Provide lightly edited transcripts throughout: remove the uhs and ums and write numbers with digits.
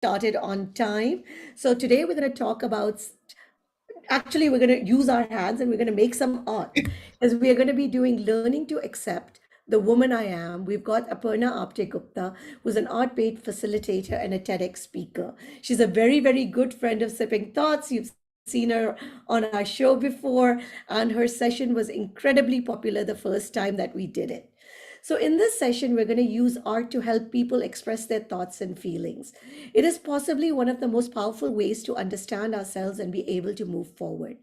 started on time. So today we're going to talk about, actually, we're going to use our hands and we're going to make some art. As we are going to be doing learning to accept the woman I am. We've got Aparna Apte Gupta, who's an art-based facilitator and a TEDx speaker. She's a very, very good friend of Sipping Thoughts. You've seen her on our show before, and her session was incredibly popular the first time that we did it. So, in this session, we're going to use art to help people express their thoughts and feelings. It is possibly one of the most powerful ways to understand ourselves and be able to move forward.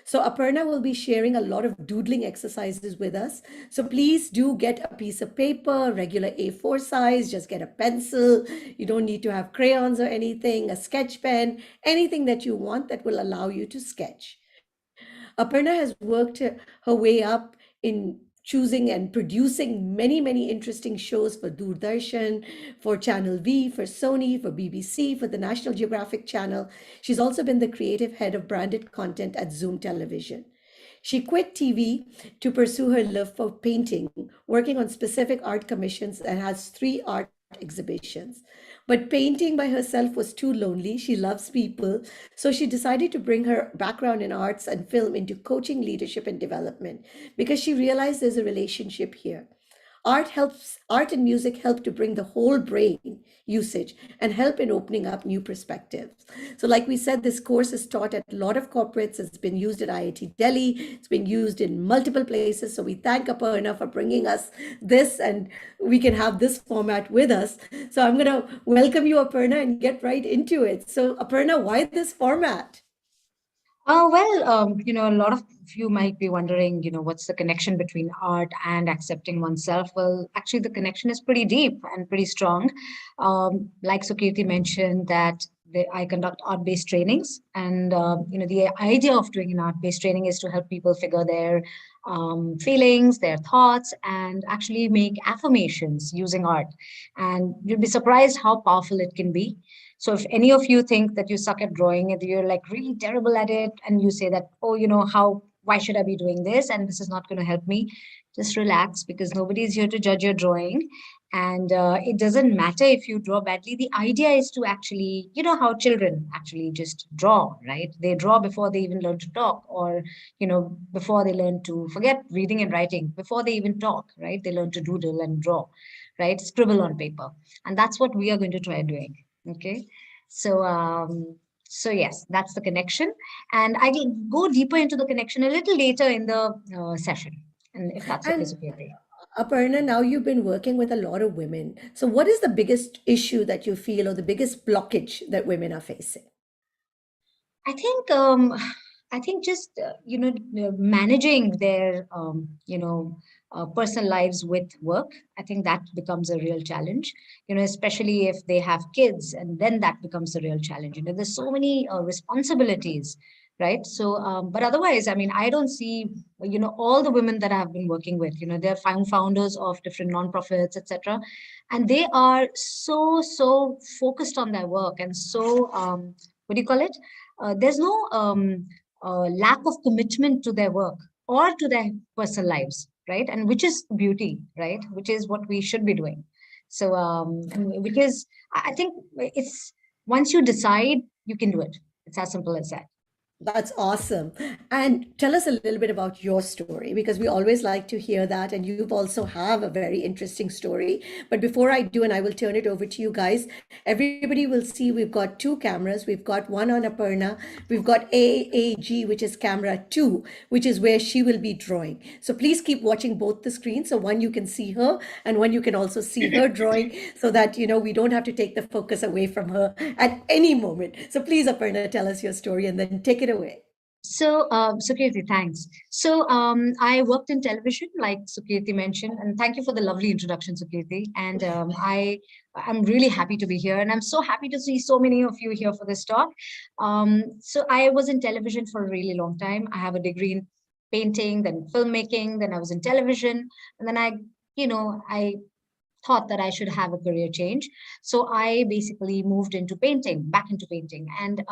So, Aparna will be sharing a lot of doodling exercises with us. So, please do get a piece of paper, regular A4 size, just get a pencil. You don't need to have crayons or anything, a sketch pen, anything that you want that will allow you to sketch. Aparna has worked her way up in choosing and producing many, many interesting shows for Doordarshan, for Channel V, for Sony, for BBC, for the National Geographic channel. She's also been the creative head of branded content at Zoom Television. She quit TV to pursue her love for painting, working on specific art commissions, and has three art exhibitions. But painting by herself was too lonely. She loves people. So she decided to bring her background in arts and film into coaching, leadership, and development because she realized there's a relationship here. Art and music help to bring the whole brain usage and help in opening up new perspectives. So, like we said, this course is taught at a lot of corporates. It's been used at IIT Delhi. It's been used in multiple places. So we thank Aparna for bringing us this, and we can have this format with us. So I'm going to welcome you, Aparna, and get right into it. So, Aparna, why this format? A lot of you might be wondering, what's the connection between art and accepting oneself? Well, actually, the connection is pretty deep and pretty strong. Like Sukirti mentioned, that I conduct art-based trainings, and the idea of doing an art-based training is to help people figure their feelings, their thoughts, and actually make affirmations using art. And you'd be surprised how powerful it can be. So if any of you think that you suck at drawing and you're like really terrible at it, and you say that, oh, why should I be doing this? And this is not going to help me. Just relax, because nobody is here to judge your drawing. And it doesn't matter if you draw badly. The idea is to actually, how children actually just draw, right? They draw before they even learn to talk, or, before they learn to forget reading and writing, before they even talk, right? They learn to doodle and draw, right? Scribble on paper. And that's what we are going to try doing. Okay. So, so yes, that's the connection. And I will go deeper into the connection a little later in the session. And if that's okay, And Sukirti. Aparna, now you've been working with a lot of women. So, what is the biggest issue that you feel, or the biggest blockage that women are facing? I think just managing their personal lives with work. I think that becomes a real challenge. Especially if they have kids, and then that becomes a real challenge. There's so many responsibilities, right? So, but otherwise, I mean, I don't see all the women that I have been working with. They're founders of different nonprofits, etc., and they are so focused on their work, and so what do you call it? There's no lack of commitment to their work or to their personal lives, right? And which is beauty, right? Which is what we should be doing. So, because I think it's once you decide, you can do it. It's as simple as that. That's awesome. And tell us a little bit about your story, because we always like to hear that. And you've also have a very interesting story. But before I do, and I will turn it over to you guys, everybody will see we've got two cameras. We've got one on Aparna. We've got AAG, which is camera 2, which is where she will be drawing. So please keep watching both the screens. So one, you can see her, and one, you can also see her drawing, so that, we don't have to take the focus away from her at any moment. So please, Aparna, tell us your story and then take it away. So, Sukirti, thanks. So, I worked in television, like Sukirti mentioned, and thank you for the lovely introduction, Sukirti. And I'm really happy to be here, and I'm so happy to see so many of you here for this talk. So, I was in television for a really long time. I have a degree in painting, then filmmaking, then I was in television, and then I thought that I should have a career change. So I basically moved into painting, back into painting. And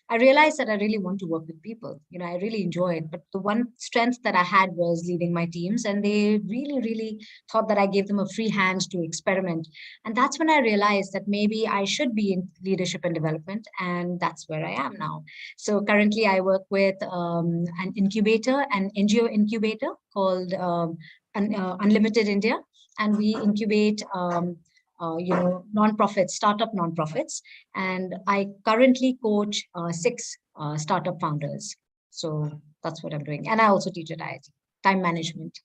I realized that I really want to work with people. I really enjoy it. But the one strength that I had was leading my teams. And they really, really thought that I gave them a free hand to experiment. And that's when I realized that maybe I should be in leadership and development. And that's where I am now. So currently I work with an incubator, an NGO incubator called Unlimited India, and we incubate nonprofits, startup nonprofits. And I currently coach six startup founders. So that's what I'm doing. And I also teach at IIT, time management.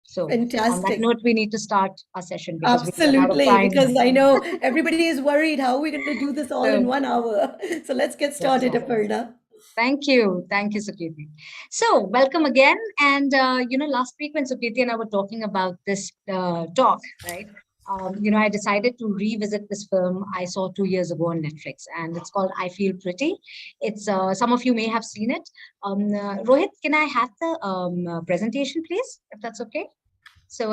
So on that Fantastic. note, we need to start our session because we run out of Absolutely, time. because I know everybody is worried how are we going to do this all in So 1 hour. So let's get that's started, right. Aparna. Thank you. Thank you, Sukirti. So, welcome again. And, last week when Sukirti and I were talking about this talk, right? I decided to revisit this film I saw 2 years ago on Netflix, and it's called I Feel Pretty. It's some of you may have seen it. Rohit, can I have the presentation, please, if that's okay? So,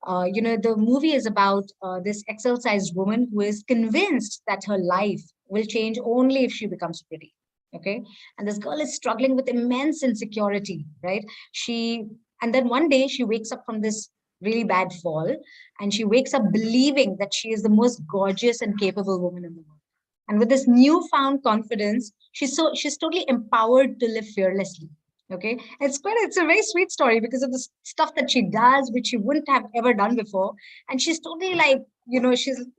the movie is about this exercised woman who is convinced that her life will change only if she becomes pretty. Okay. And this girl is struggling with immense insecurity, right? And then one day she wakes up from this really bad fall, and she wakes up believing that she is the most gorgeous and capable woman in the world. And with this newfound confidence, she's totally empowered to live fearlessly. Okay, it's a very sweet story because of the stuff that she does, which she wouldn't have ever done before, and she's totally like,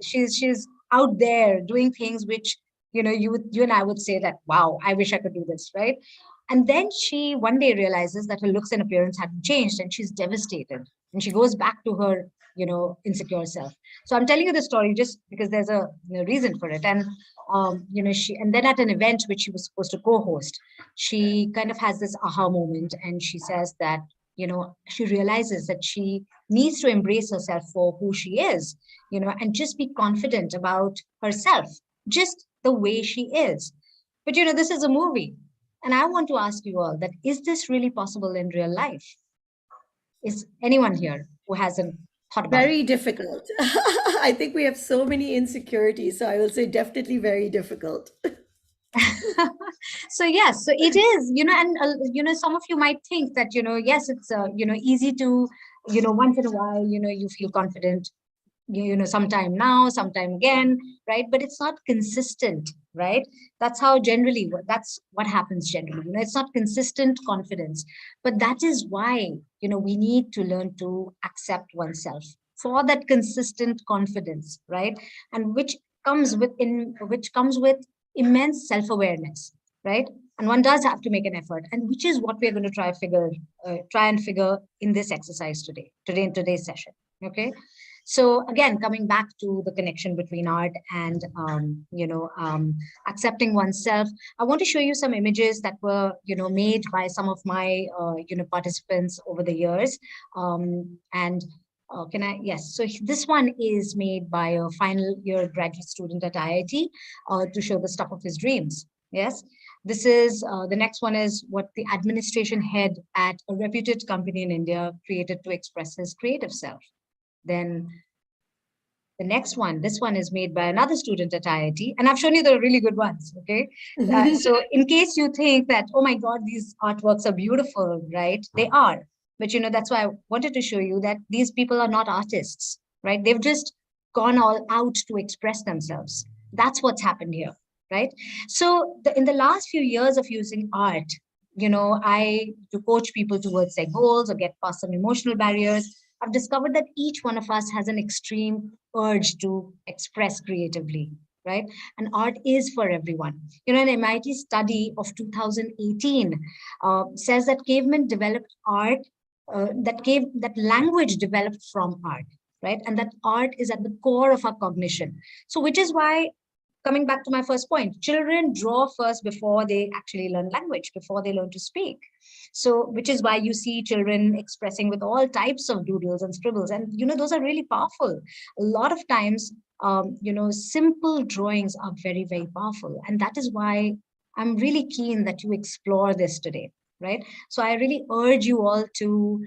she's out there doing things which, you and I would say that, wow, I wish I could do this, right? And then she one day realizes that her looks and appearance haven't changed, and she's devastated, and she goes back to her, insecure self. So I'm telling you the story just because there's a reason for it. And and then at an event which she was supposed to co-host, she kind of has this aha moment, and she says that, she realizes that she needs to embrace herself for who she is, and just be confident about herself, just the way she is. But this is a movie, and I want to ask you all that, is this really possible in real life? Is anyone here who hasn't thought about it? Very difficult. I think we have so many insecurities. So I will say definitely very difficult. So yes, so it is, and some of you might think that, yes, it's easy to, once in a while, you feel confident, sometime now, sometime again, right? But it's not consistent, right? That's what happens generally. It's not consistent confidence. But that is why, we need to learn to accept oneself for that consistent confidence, right? And which comes with immense self-awareness, right? And one does have to make an effort, and which is what we're going to try and figure in this exercise today in today's session. Okay. So again, coming back to the connection between art and accepting oneself, I want to show you some images that were made by some of my participants over the years. And can I? Yes. So this one is made by a final year graduate student at IIT to show the stuff of his dreams. Yes. This is the next one is what the administration head at a reputed company in India created to express his creative self. Then the next one, this one is made by another student at IIT, and I've shown you the really good ones. Okay. So in case you think that, oh my God, these artworks are beautiful, right? They are. But that's why I wanted to show you that these people are not artists, right? They've just gone all out to express themselves. That's what's happened here, right? So in the last few years of using art, I to coach people towards their goals or get past some emotional barriers, I've discovered that each one of us has an extreme urge to express creatively, right? And art is for everyone. An MIT study of 2018 says that cavemen developed art, that language developed from art, right? And that art is at the core of our cognition. So, which is why, coming back to my first point, children draw first before they actually learn language, before they learn to speak. So, which is why you see children expressing with all types of doodles and scribbles. And, those are really powerful. A lot of times, simple drawings are very, very powerful. And that is why I'm really keen that you explore this today, right? So I really urge you all to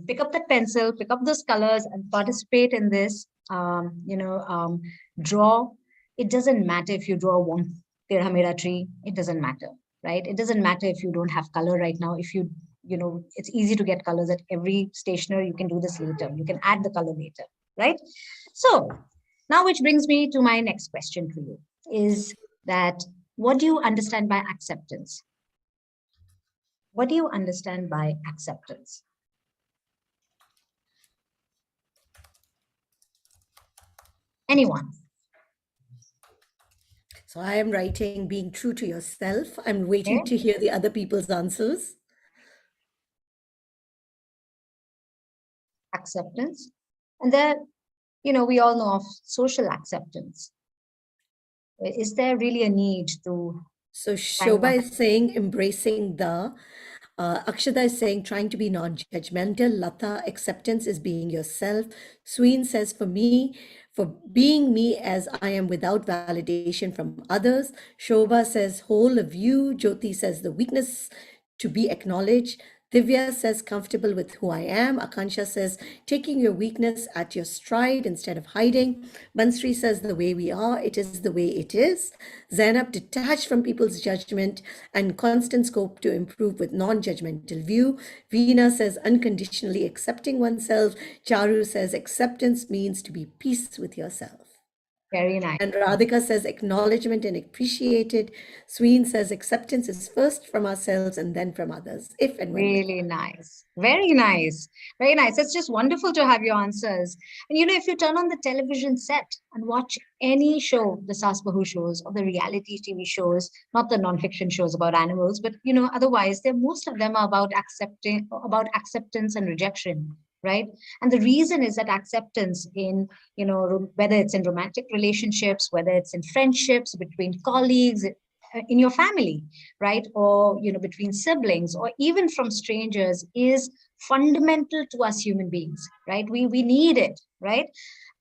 pick up that pencil, pick up those colors, and participate in this. Draw. It doesn't matter if you draw one Tera Mera tree. It doesn't matter, right? It doesn't matter if you don't have color right now. If it's easy to get colors at every stationer. You can do this later. You can add the color later, right? So now, which brings me to my next question for you is that what do you understand by acceptance? What do you understand by acceptance? Anyone? So I am writing being true to yourself. I'm waiting Okay. to hear the other people's answers. Acceptance. And then, we all know of social acceptance. Is there really a need to So kind of, Shobha is saying embracing the. Akshada is saying trying to be non-judgmental. Lata, acceptance is being yourself. Sween says for me, for being me as I am without validation from others. Shobha says whole of you. Jyoti says the weakness to be acknowledged. Divya says comfortable with who I am. Akansha says taking your weakness at your stride instead of hiding. Bansri says the way we are, it is the way it is. Zainab detached from people's judgment and constant scope to improve with non-judgmental view. Veena says unconditionally accepting oneself. Charu says acceptance means to be peace with yourself. very nice. And Radhika says acknowledgement and appreciated. Sween says acceptance is first from ourselves and then from others, if and when Really nice. Very nice. Very nice. It's just wonderful to have your answers. And if you turn on the television set and watch any show, the Saas Bahu shows or the reality TV shows, not the non-fiction shows about animals, but otherwise, most of them are about acceptance and rejection, right? And the reason is that acceptance in, whether it's in romantic relationships, whether it's in friendships between colleagues, in your family, right? Or, between siblings or even from strangers is fundamental to us human beings, right? We need it, right?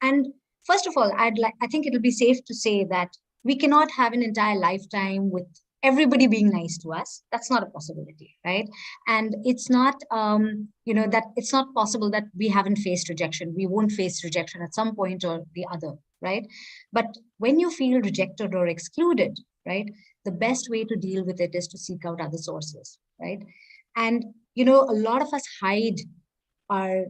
And first of all, I think it'll be safe to say that we cannot have an entire lifetime with everybody being nice to us. That's not a possibility, right? And it's not, that it's not possible that we haven't faced rejection. We won't face rejection at some point or the other, right? But when you feel rejected or excluded, right, the best way to deal with it is to seek out other sources, right? And a lot of us hide our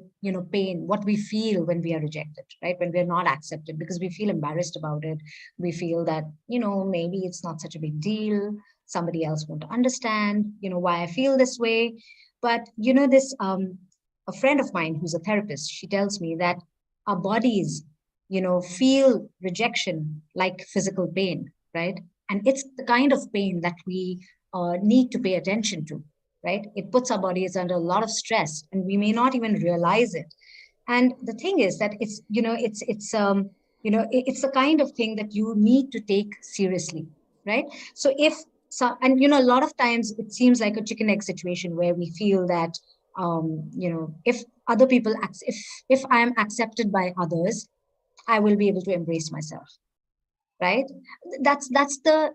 pain, what we feel when we are rejected, right? When we're not accepted, because we feel embarrassed about it. We feel that maybe it's not such a big deal, somebody else won't understand why I feel this way. But this a friend of mine who's a therapist, she tells me that our bodies feel rejection like physical pain, right? And it's the kind of pain that we need to pay attention to, right? It puts our bodies under a lot of stress and we may not even realize it. And the thing is that it's the kind of thing that you need to take seriously, right? So a lot of times it seems like a chicken egg situation where we feel that, if other people, if I am accepted by others, I will be able to embrace myself, right? That's the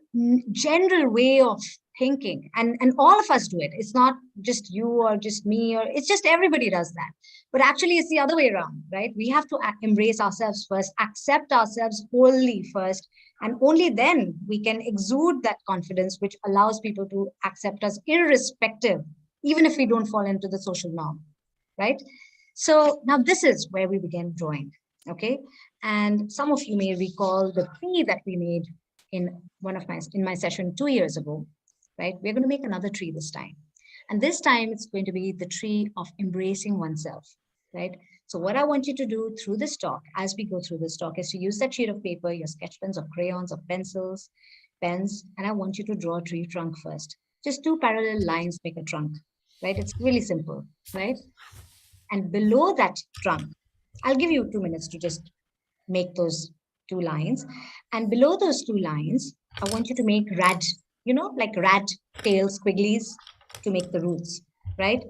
general way of thinking, and all of us do it. It's not just you or just me, or it's just everybody does that. But actually it's the other way around, right? We have to embrace ourselves first, accept ourselves wholly first, and only then we can exude that confidence which allows people to accept us irrespective, even if we don't fall into the social norm, right? So now this is where we begin drawing. Okay. And some of you may recall the tree that we made in my session 2 years ago, right? We're going to make another tree this time. And this time it's going to be the tree of embracing oneself, right? So what I want you to do through this talk, as we go through this talk, is to use that sheet of paper, your sketch pens or crayons or pencils, pens, and I want you to draw a tree trunk first. Just two parallel lines make a trunk, right? It's really simple, right? And below that trunk, I'll give you 2 minutes to just make those two lines. And below those two lines, I want you to make like rat tail squigglies to make the roots, right?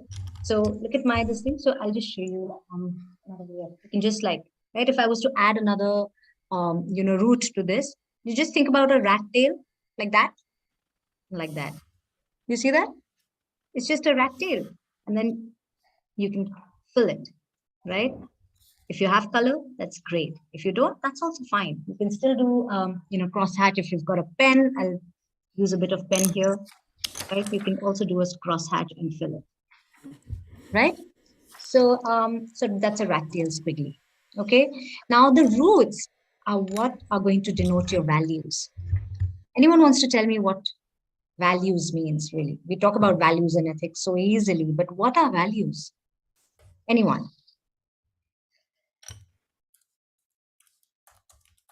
So look at this thing. So I'll just show you another way. You can just right, if I was to add another, root to this, you just think about a rat tail like that, like that. You see that? It's just a rat tail. And then you can fill it, right? If you have color, that's great. If you don't, that's also fine. You can still do, crosshatch. If you've got a pen, I'll use a bit of pen here, right? You can also do a crosshatch and fill it, right? So that's a rat tail squiggly. Okay. Now the roots are what are going to denote your values. Anyone wants to tell me what values means really? We talk about values and ethics so easily, but what are values? Anyone?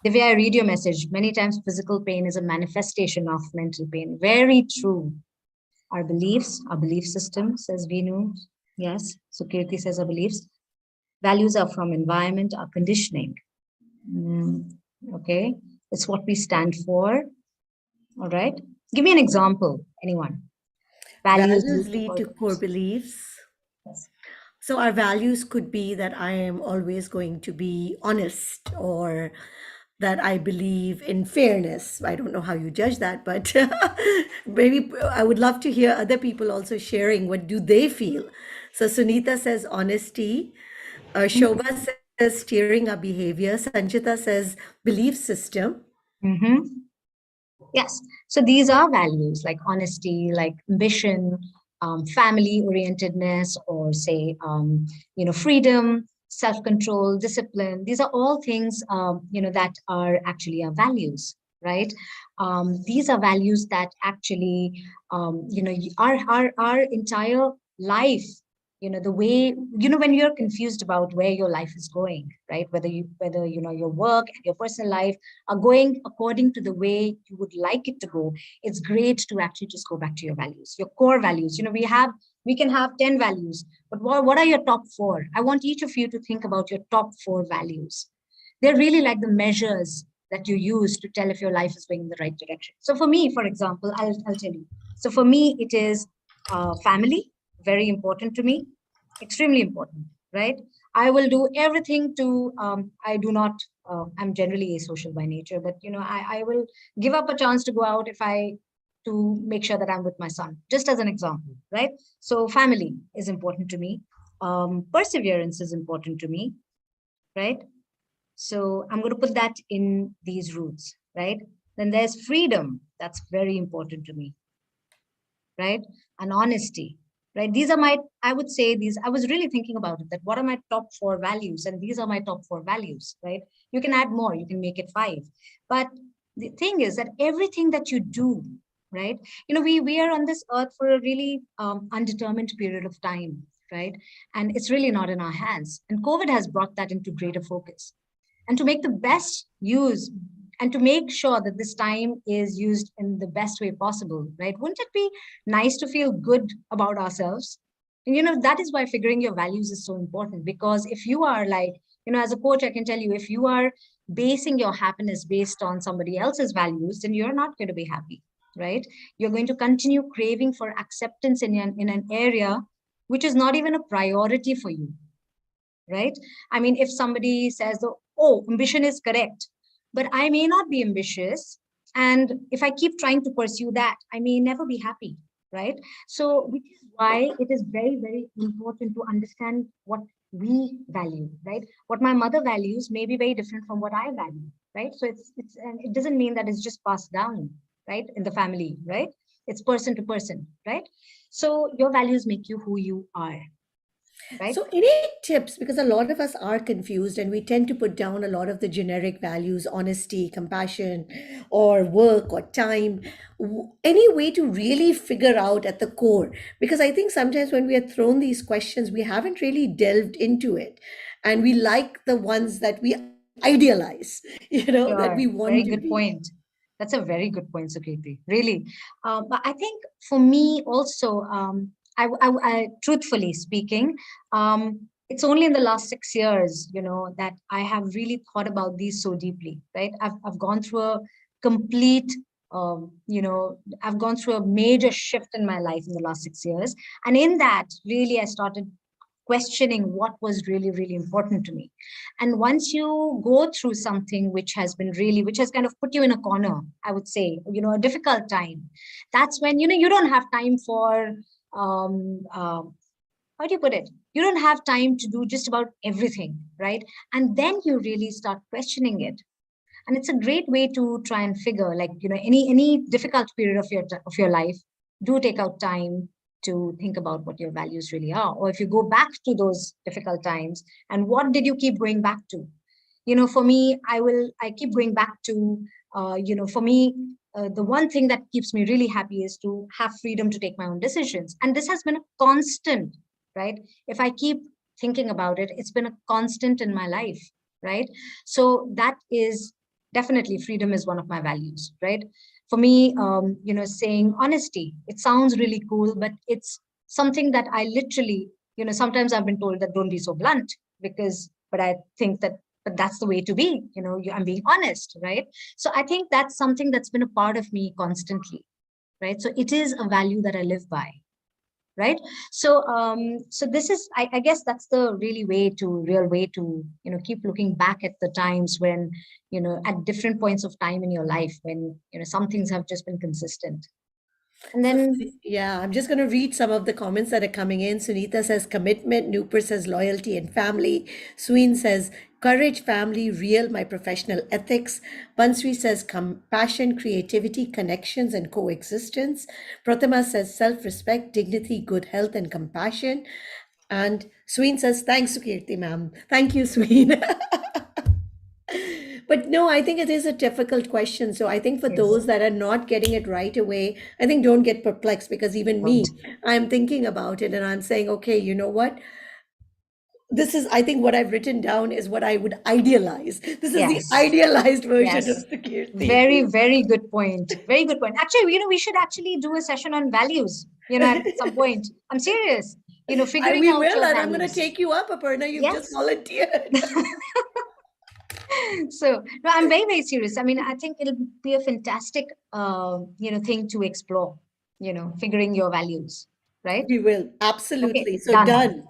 Divya, I read your message. Many times physical pain is a manifestation of mental pain. Very true. Our beliefs, our belief system, says Vinu. Yes. So Kirti says our beliefs. Values are from environment, our conditioning. Okay. It's what we stand for. All right. Give me an example, anyone. Values Values lead to lead to core purpose. beliefs. Yes. So our values could be that I am always going to be honest, or that I believe in fairness. I don't know how you judge that, but maybe I would love to hear other people also sharing what do they feel. So Sunita says honesty. Shobha says steering our behavior. Sanchita says belief system. Mm-hmm. Yes. So these are values like honesty, like ambition, family orientedness, or say, freedom, self-control, discipline. These are all things, that are actually our values, right? These are values that actually, our entire life, the way, when you're confused about where your life is going, right? Whether, your work and your personal life are going according to the way you would like it to go, it's great to actually just go back to your values, your core values. We can have 10 values, but what are your top four? I want each of you to think about your top four values. They're really like the measures that you use to tell if your life is going in the right direction. So for me, for example, I'll tell you. So for me, it is family, very important to me, extremely important, right? I will do everything to, I do not, I'm generally asocial by nature, but, I will give up a chance to go out to make sure that I'm with my son, just as an example, right? So family is important to me. Perseverance is important to me, right? So I'm going to put that in these roots, right? Then there's freedom. That's very important to me, right? And honesty, right? These are my, I would say these, I was really thinking about it, that what are my top four values? And these are my top four values, right? You can add more, you can make it five. But the thing is that everything that you do, right? We are on this earth for a really undetermined period of time, right? And it's really not in our hands. And COVID has brought that into greater focus. And to make the best use and to make sure that this time is used in the best way possible, right? Wouldn't it be nice to feel good about ourselves? And that is why figuring your values is so important, because if you are like, as a coach, I can tell you, if you are basing your happiness based on somebody else's values, then you're not going to be happy, right? You're going to continue craving for acceptance in an area which is not even a priority for you, right? I mean, if somebody says, oh, ambition is correct, but I may not be ambitious. And if I keep trying to pursue that, I may never be happy, right? So, which is why it is very, very important to understand what we value, right? What my mother values may be very different from what I value, right? So and it doesn't mean that it's just passed down, right, in the family, right? It's person to person, right? So your values make you who you are, right? So, any tips? Because a lot of us are confused and we tend to put down a lot of the generic values, honesty, compassion, or work or time. Any way to really figure out at the core? Because I think sometimes when we are thrown these questions, we haven't really delved into it. And we like the ones that we idealize, that we Sure. want to Very good be. point. That's a very good point, Sukriti. Really. But I think for me also, truthfully speaking, it's only in the last 6 years, that I have really thought about these so deeply, right? I've gone through a complete, I've gone through a major shift in my life in the last 6 years. And in that, really, I started questioning what was really, really important to me. And once you go through something which has kind of put you in a corner, I would say, a difficult time, that's when, you don't have time for, how do you put it? You don't have time to do just about everything, right? And then you really start questioning it. And it's a great way to try and figure, like, any difficult period of your life, do take out time to think about what your values really are. Or if you go back to those difficult times, and what did you keep going back to? For me, I keep going back to, for me, the one thing that keeps me really happy is to have freedom to take my own decisions. And this has been a constant, right? If I keep thinking about it, it's been a constant in my life, right? So that is definitely, freedom is one of my values, right? For me, saying honesty, it sounds really cool, but it's something that I literally, sometimes I've been told that don't be so blunt, but I think that, but that's the way to be, I'm being honest, right? So I think that's something that's been a part of me constantly, right? So it is a value that I live by, right? So this is, I guess that's the real way to, keep looking back at the times when, at different points of time in your life, when, some things have just been consistent. And So, then, yeah, I'm just going to read some of the comments that are coming in. Sunita says commitment. Nooper says loyalty and family. Sween says courage, family, real, my professional ethics. Bansri says compassion, creativity, connections, and coexistence. Prathama says self respect, dignity, good health, and compassion. And Sween says, thanks, Sukirti, ma'am. Thank you, Sween. But no, I think it is a difficult question. So I think for yes, those that are not getting it right away, I think don't get perplexed, because even don't. me, I'm thinking about it and I'm saying, okay, you know what? This is, I think what I've written down is what I would idealize. This is the Yes, idealized version of yes. security. Very, very good point. Very good point. Actually, we should actually do a session on values, at some point. I'm serious. Figuring We out will, your and I'm going to values. take you up, Aparna. You've just Yes. volunteered. So no, I'm very, very serious. I mean, I think it'll be a fantastic, thing to explore. Figuring your values, right? We will. Okay, Absolutely. So done. done.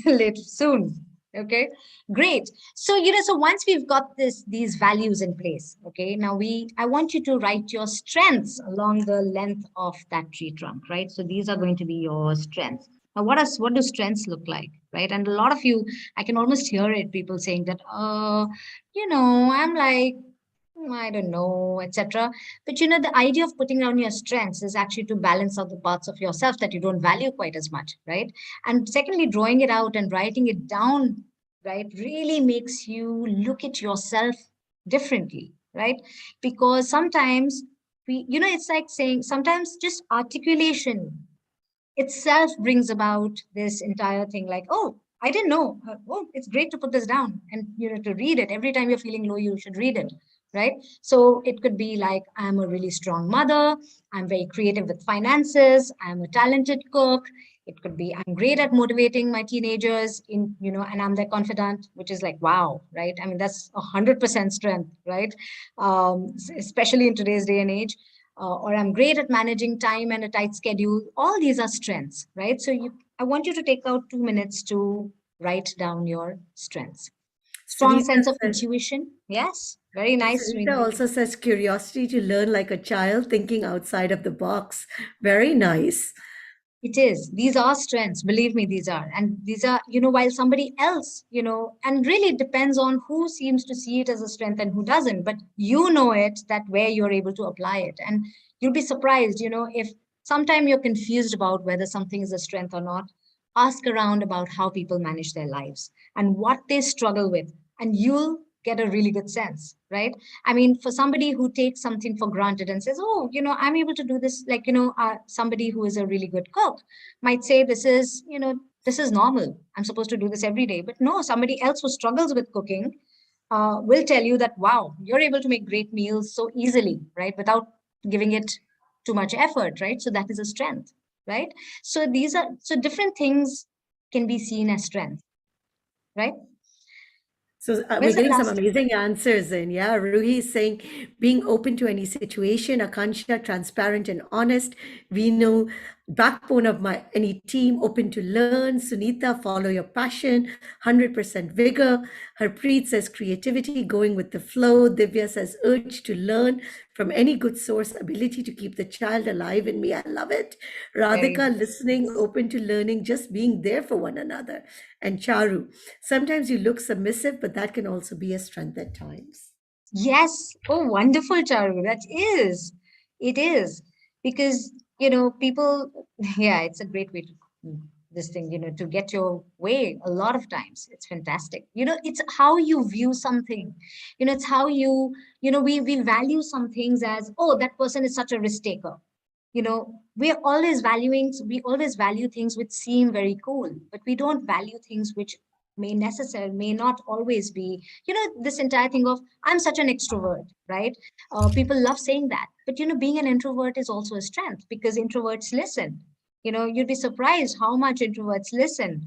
Later soon. Okay, great. So so once we've got these values in place, okay, now I want you to write your strengths along the length of that tree trunk, right? So these are going to be your strengths. Now, what do strengths look like, right? And a lot of you, I can almost hear it, people saying that, I'm like, I don't know, etc. But the idea of putting down your strengths is actually to balance out the parts of yourself that you don't value quite as much, right? And secondly, drawing it out and writing it down, right, really makes you look at yourself differently, right? Because sometimes it's like saying, sometimes just articulation itself brings about this entire thing, like, oh, I didn't know. Oh, it's great to put this down and to read it every time you're feeling low. You should read it, right? So it could be like, I'm a really strong mother. I'm very creative with finances. I'm a talented cook. It could be, I'm great at motivating my teenagers and I'm their confidant, which is like, wow, right? I mean, that's 100% strength, right? Especially in today's day and age. Or I'm great at managing time and a tight schedule. All these are strengths, right? So I want you to take out 2 minutes to write down your strengths. Strong Sunita sense of says, intuition. Yes, very nice, Sunita Srini. also says curiosity to learn like a child, thinking outside of the box. Very nice. It is. These are strengths. Believe me, these are. And these are, while somebody else, and really it depends on who seems to see it as a strength and who doesn't. But it, that where you're able to apply it. And you'll be surprised, if sometime you're confused about whether something is a strength or not, ask around about how people manage their lives and what they struggle with. And you'll get a really good sense, right? I mean, for somebody who takes something for granted and says, oh, I'm able to do this, like, somebody who is a really good cook might say, this is normal. I'm supposed to do this every day. But no, somebody else who struggles with cooking will tell you that, wow, you're able to make great meals so easily, right? Without giving it too much effort, right? So that is a strength, right? So different things can be seen as strength, right? So we're Where's the getting some last? amazing answers in. Yeah, Ruhi is saying being open to any situation, Akansha, transparent and honest. We know backbone of my any team, open to learn. Sunita, follow your passion, 100% vigor. Harpreet says creativity, going with the flow. Divya says urge to learn, from any good source, ability to keep the child alive in me. I love it. Very Radhika, nice. listening, open to learning, just being there for one another. And Charu, sometimes you look submissive, but that can also be a strength at times. Yes. Oh, wonderful, Charu. That is. It is. Because, people, yeah, it's a great way to this thing, to get your way a lot of times. It's fantastic. It's how you view something. It's how we value some things as, oh, that person is such a risk taker. We always value things which seem very cool, but we don't value things which may not always be, this entire thing of I'm such an extrovert, right? People love saying that, but being an introvert is also a strength because introverts listen. You'd be surprised how much introverts listen,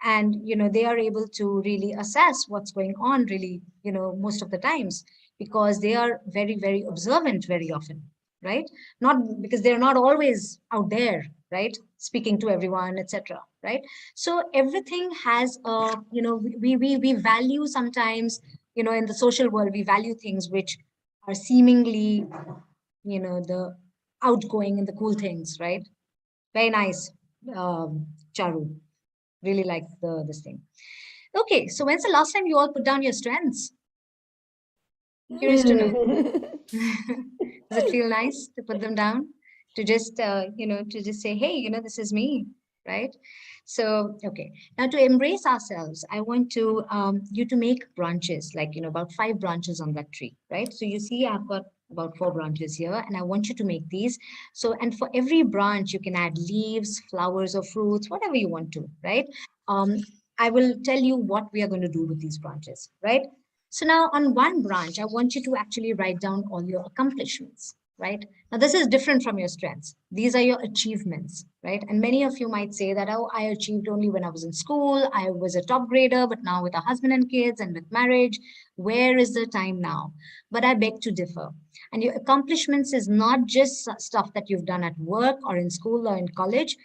and they are able to really assess what's going on really, most of the times, because they are very, very observant very often, right? Not because they're not always out there, right, speaking to everyone, etc., right? So everything has we value sometimes, in the social world we value things which are seemingly, the outgoing and the cool things, right? Very nice, Charu. Really like this thing. Okay, so when's the last time you all put down your strengths? Curious to know. Does it feel nice to put them down? To just, to just say, hey, this is me, right? So, okay. Now to embrace ourselves, I want you to make branches, like, about 5 branches on that tree, right? So you see, I've got about 4 branches here, and I want you to make these. So, and for every branch, you can add leaves, flowers, or fruits, whatever you want to, right? Um, I will tell you what we are going to do with these branches, right? So now on one branch, I want you to actually write down all your accomplishments, right? Now, this is different from your strengths. These are your achievements, right? And many of you might say that, oh, I achieved only when I was in school. I was a top grader, but now with a husband and kids and with marriage, where is the time now? But I beg to differ. And your accomplishments is not just stuff that you've done at work or in school or in college.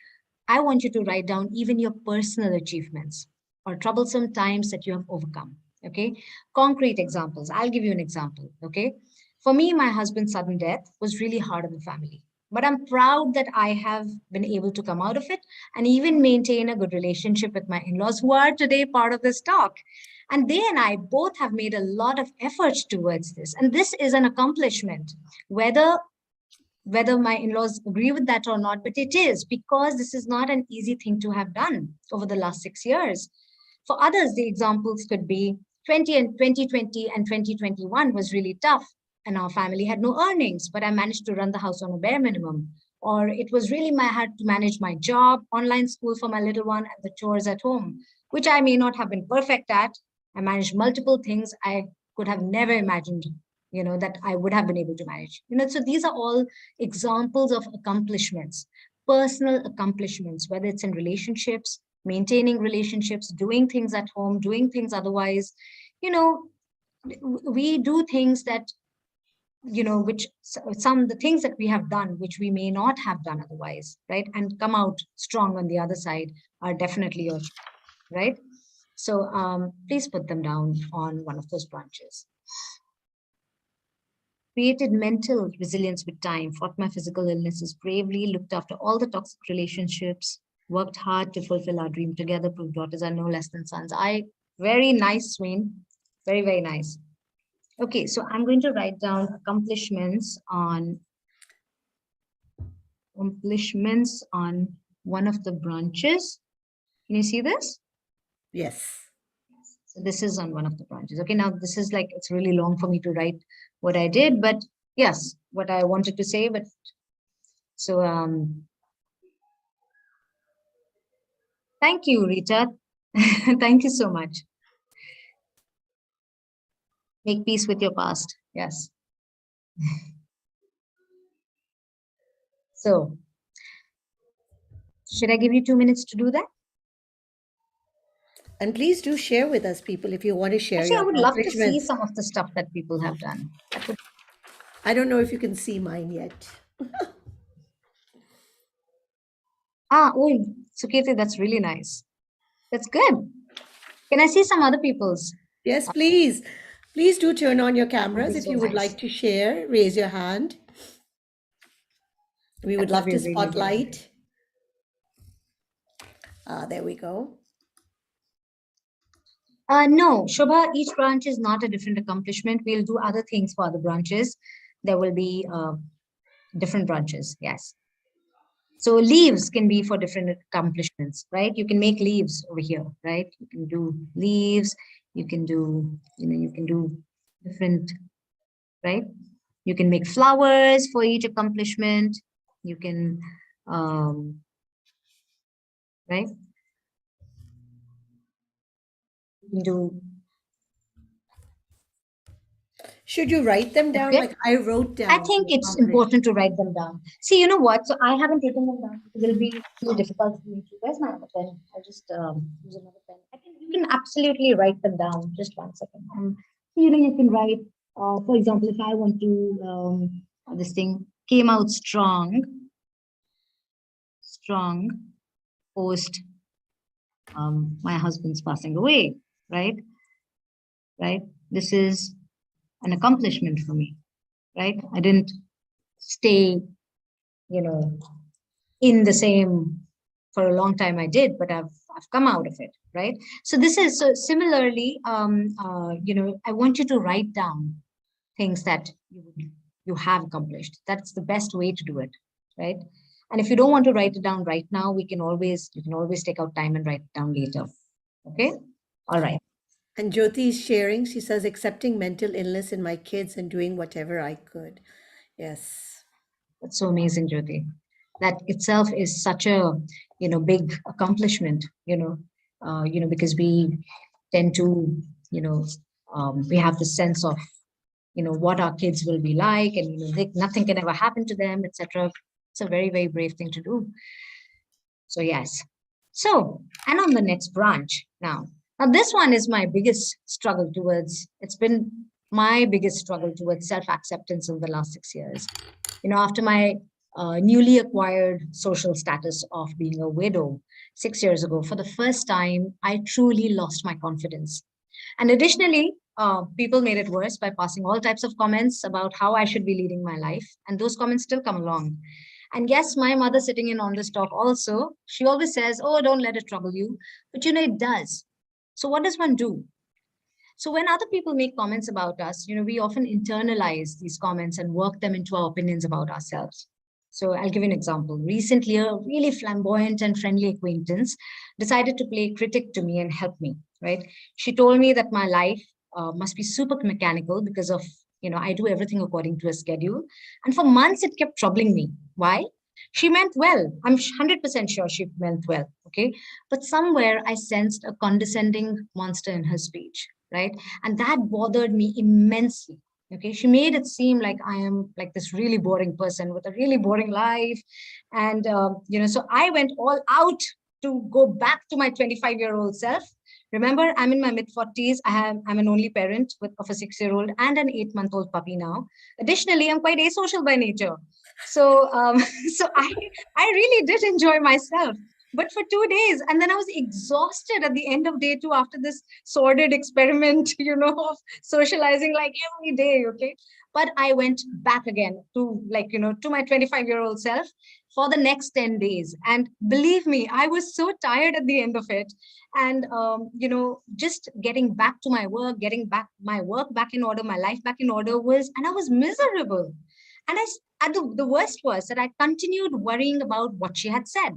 I want you to write down even your personal achievements or troublesome times that you have overcome. Okay. Concrete examples. I'll give you an example. Okay. For me, my husband's sudden death was really hard on the family. But I'm proud that I have been able to come out of it and even maintain a good relationship with my in laws, who are today part of this talk. And they and I both have made a lot of efforts towards this. And this is an accomplishment, whether my in-laws agree with that or not, but it is, because this is not an easy thing to have done over the last 6 years. For others, the examples could be 2020 and 2021 was really tough, and our family had no earnings, but I managed to run the house on a bare minimum. Or it was really I had to manage my job, online school for my little one, and the chores at home, which I may not have been perfect at. I managed multiple things I could have never imagined, that I would have been able to manage. So these are all examples of accomplishments, personal accomplishments, whether it's in relationships, maintaining relationships, doing things at home, doing things otherwise. You know, we do things that, which some the things that we have done, which we may not have done otherwise, right? And come out strong on the other side are definitely your, right? So please put them down on one of those branches. Created mental resilience with time, fought my physical illnesses bravely, looked after all the toxic relationships, worked hard to fulfill our dream together, proved daughters are no less than sons. Very nice, Sween. Very, very nice. Okay, so I'm going to write down accomplishments on one of the branches. Can you see this? Yes. So this is on one of the branches. Okay, now this is like, it's really long for me to write what I did, but yes, what I wanted to say. But so thank you, Rita. Thank you so much. Make peace with your past. Yes. So should I give you 2 minutes to do that? And please do share with us, people, if you want to share Actually, I your would love to see accomplishments. some of the stuff that people have done. That would, I don't know if you can see mine yet. oh, Sukirti, that's really nice. That's good. Can I see some other people's? Yes, please. Please do turn on your That would cameras be if so you would nice. like to share. Raise your hand. We That would would love be to really, really great. spotlight. There we go. No, Shobha, each branch is not a different accomplishment. We'll do other things for other branches. There will be different branches. Yes. So leaves can be for different accomplishments, right? You can make leaves over here, right? You can do leaves. You can do, you can do different, right? You can make flowers for each accomplishment. You can, right? You can do, Should you write them down? okay. Like I wrote I down think the it's important to accomplishment. write them down. See, you know what? So I haven't written them down. It will be too difficult for me to. Where's my other pen? I'll just use another pen. You can absolutely write them down. Just 1 second. You can write, for example, if I want to, this thing came out strong, strong post my husband's passing away, right? Right. This is an accomplishment for me, right? I didn't stay, you know, in the same for a long time. I did, but I've come out of it, right? So this is so similarly, I want you to write down things that you have accomplished. That's the best way to do it, right? And if you don't want to write it down right now, you can always take out time and write it down later. Okay. All right. And Jyoti is sharing. She says, accepting mental illness in my kids and doing whatever I could. Yes. That's so amazing, Jyoti. That itself is such a big accomplishment. Because we tend to we have the sense of what our kids will be like, and nothing can ever happen to them, etc. It's a very, very brave thing to do. So yes. So, and on the next branch now. Now this one is my biggest struggle towards. It's been my biggest struggle towards self-acceptance in the last 6 years. After my newly acquired social status of being a widow 6 years ago, for the first time, I truly lost my confidence. And additionally, people made it worse by passing all types of comments about how I should be leading my life. And those comments still come along. And yes, my mother sitting in on this talk also, she always says, oh, don't let it trouble you. But it does. So what does one do? So when other people make comments about us, we often internalize these comments and work them into our opinions about ourselves. So I'll give you an example. Recently, a really flamboyant and friendly acquaintance decided to play critic to me and help me, right? She told me that my life must be super mechanical because of, I do everything according to a schedule. And for months, it kept troubling me. Why? She meant well. I'm 100% sure she meant well. Okay. But somewhere I sensed a condescending monster in her speech, right? And that bothered me immensely. Okay. She made it seem like I am like this really boring person with a really boring life. And, so I went all out to go back to my 25-year-old self. Remember, I'm in my mid 40s. I'm an only parent of a 6-year-old and an 8-month-old puppy now. Additionally, I'm quite asocial by nature. So, so I really did enjoy myself, but for 2 days, and then I was exhausted at the end of day two after this sordid experiment, of socializing like every day. Okay, but I went back again to to my 25-year-old self for the next 10 days, and believe me, I was so tired at the end of it, and just getting back to my work, getting back my work back in order, my life back in order and I was miserable. And the worst was that I continued worrying about what she had said.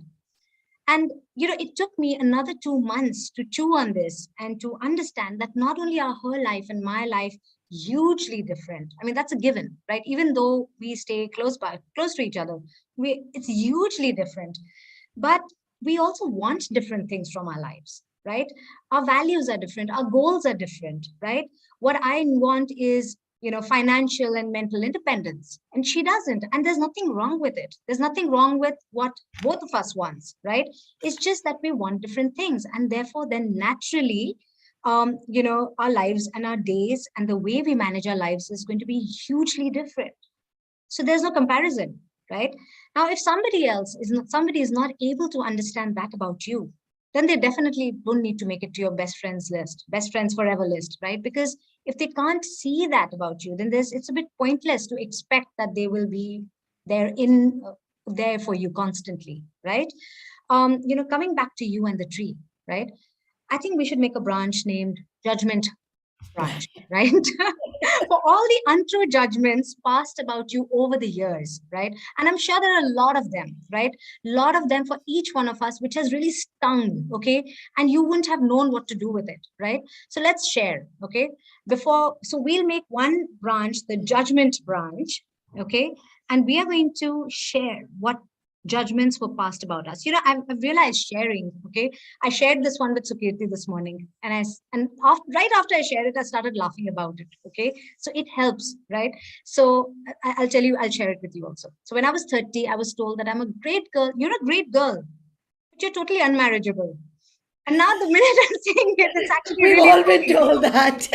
And, it took me another 2 months to chew on this and to understand that not only are her life and my life hugely different. I mean, that's a given, right? Even though we stay close to each other, it's hugely different. But we also want different things from our lives, right? Our values are different, our goals are different, right? What I want is financial and mental independence, and she doesn't, and there's nothing wrong with it. There's nothing wrong with what both of us wants, right? It's just that we want different things, and therefore then naturally our lives and our days and the way we manage our lives is going to be hugely different. So there's no comparison, right? Now, if somebody is not able to understand that about you, then they definitely don't need to make it to your best friends list, best friends forever list, right? Because If they can't see that about you, then it's a bit pointless to expect that they will be there there for you constantly, right? Coming back to you and the tree, right? I think we should make a branch named Judgment Branch, right? For all the untrue judgments passed about you over the years, right? And I'm sure there are a lot of them, right? A lot of them for each one of us, which has really stung, okay? And you wouldn't have known what to do with it, right? So let's share, okay? So we'll make one branch, the judgment branch, okay? And we are going to share what judgments were passed about us. I've realized sharing, okay? I shared this one with Sukirti this morning, and right after I shared it, I started laughing about it, okay? So it helps, right? So I'll tell you, I'll share it with you also. So when I was 30, I was told that I'm a great girl. You're a great girl, but you're totally unmarriageable. And now the minute I'm saying it, it's actually We've really all been funny. told that.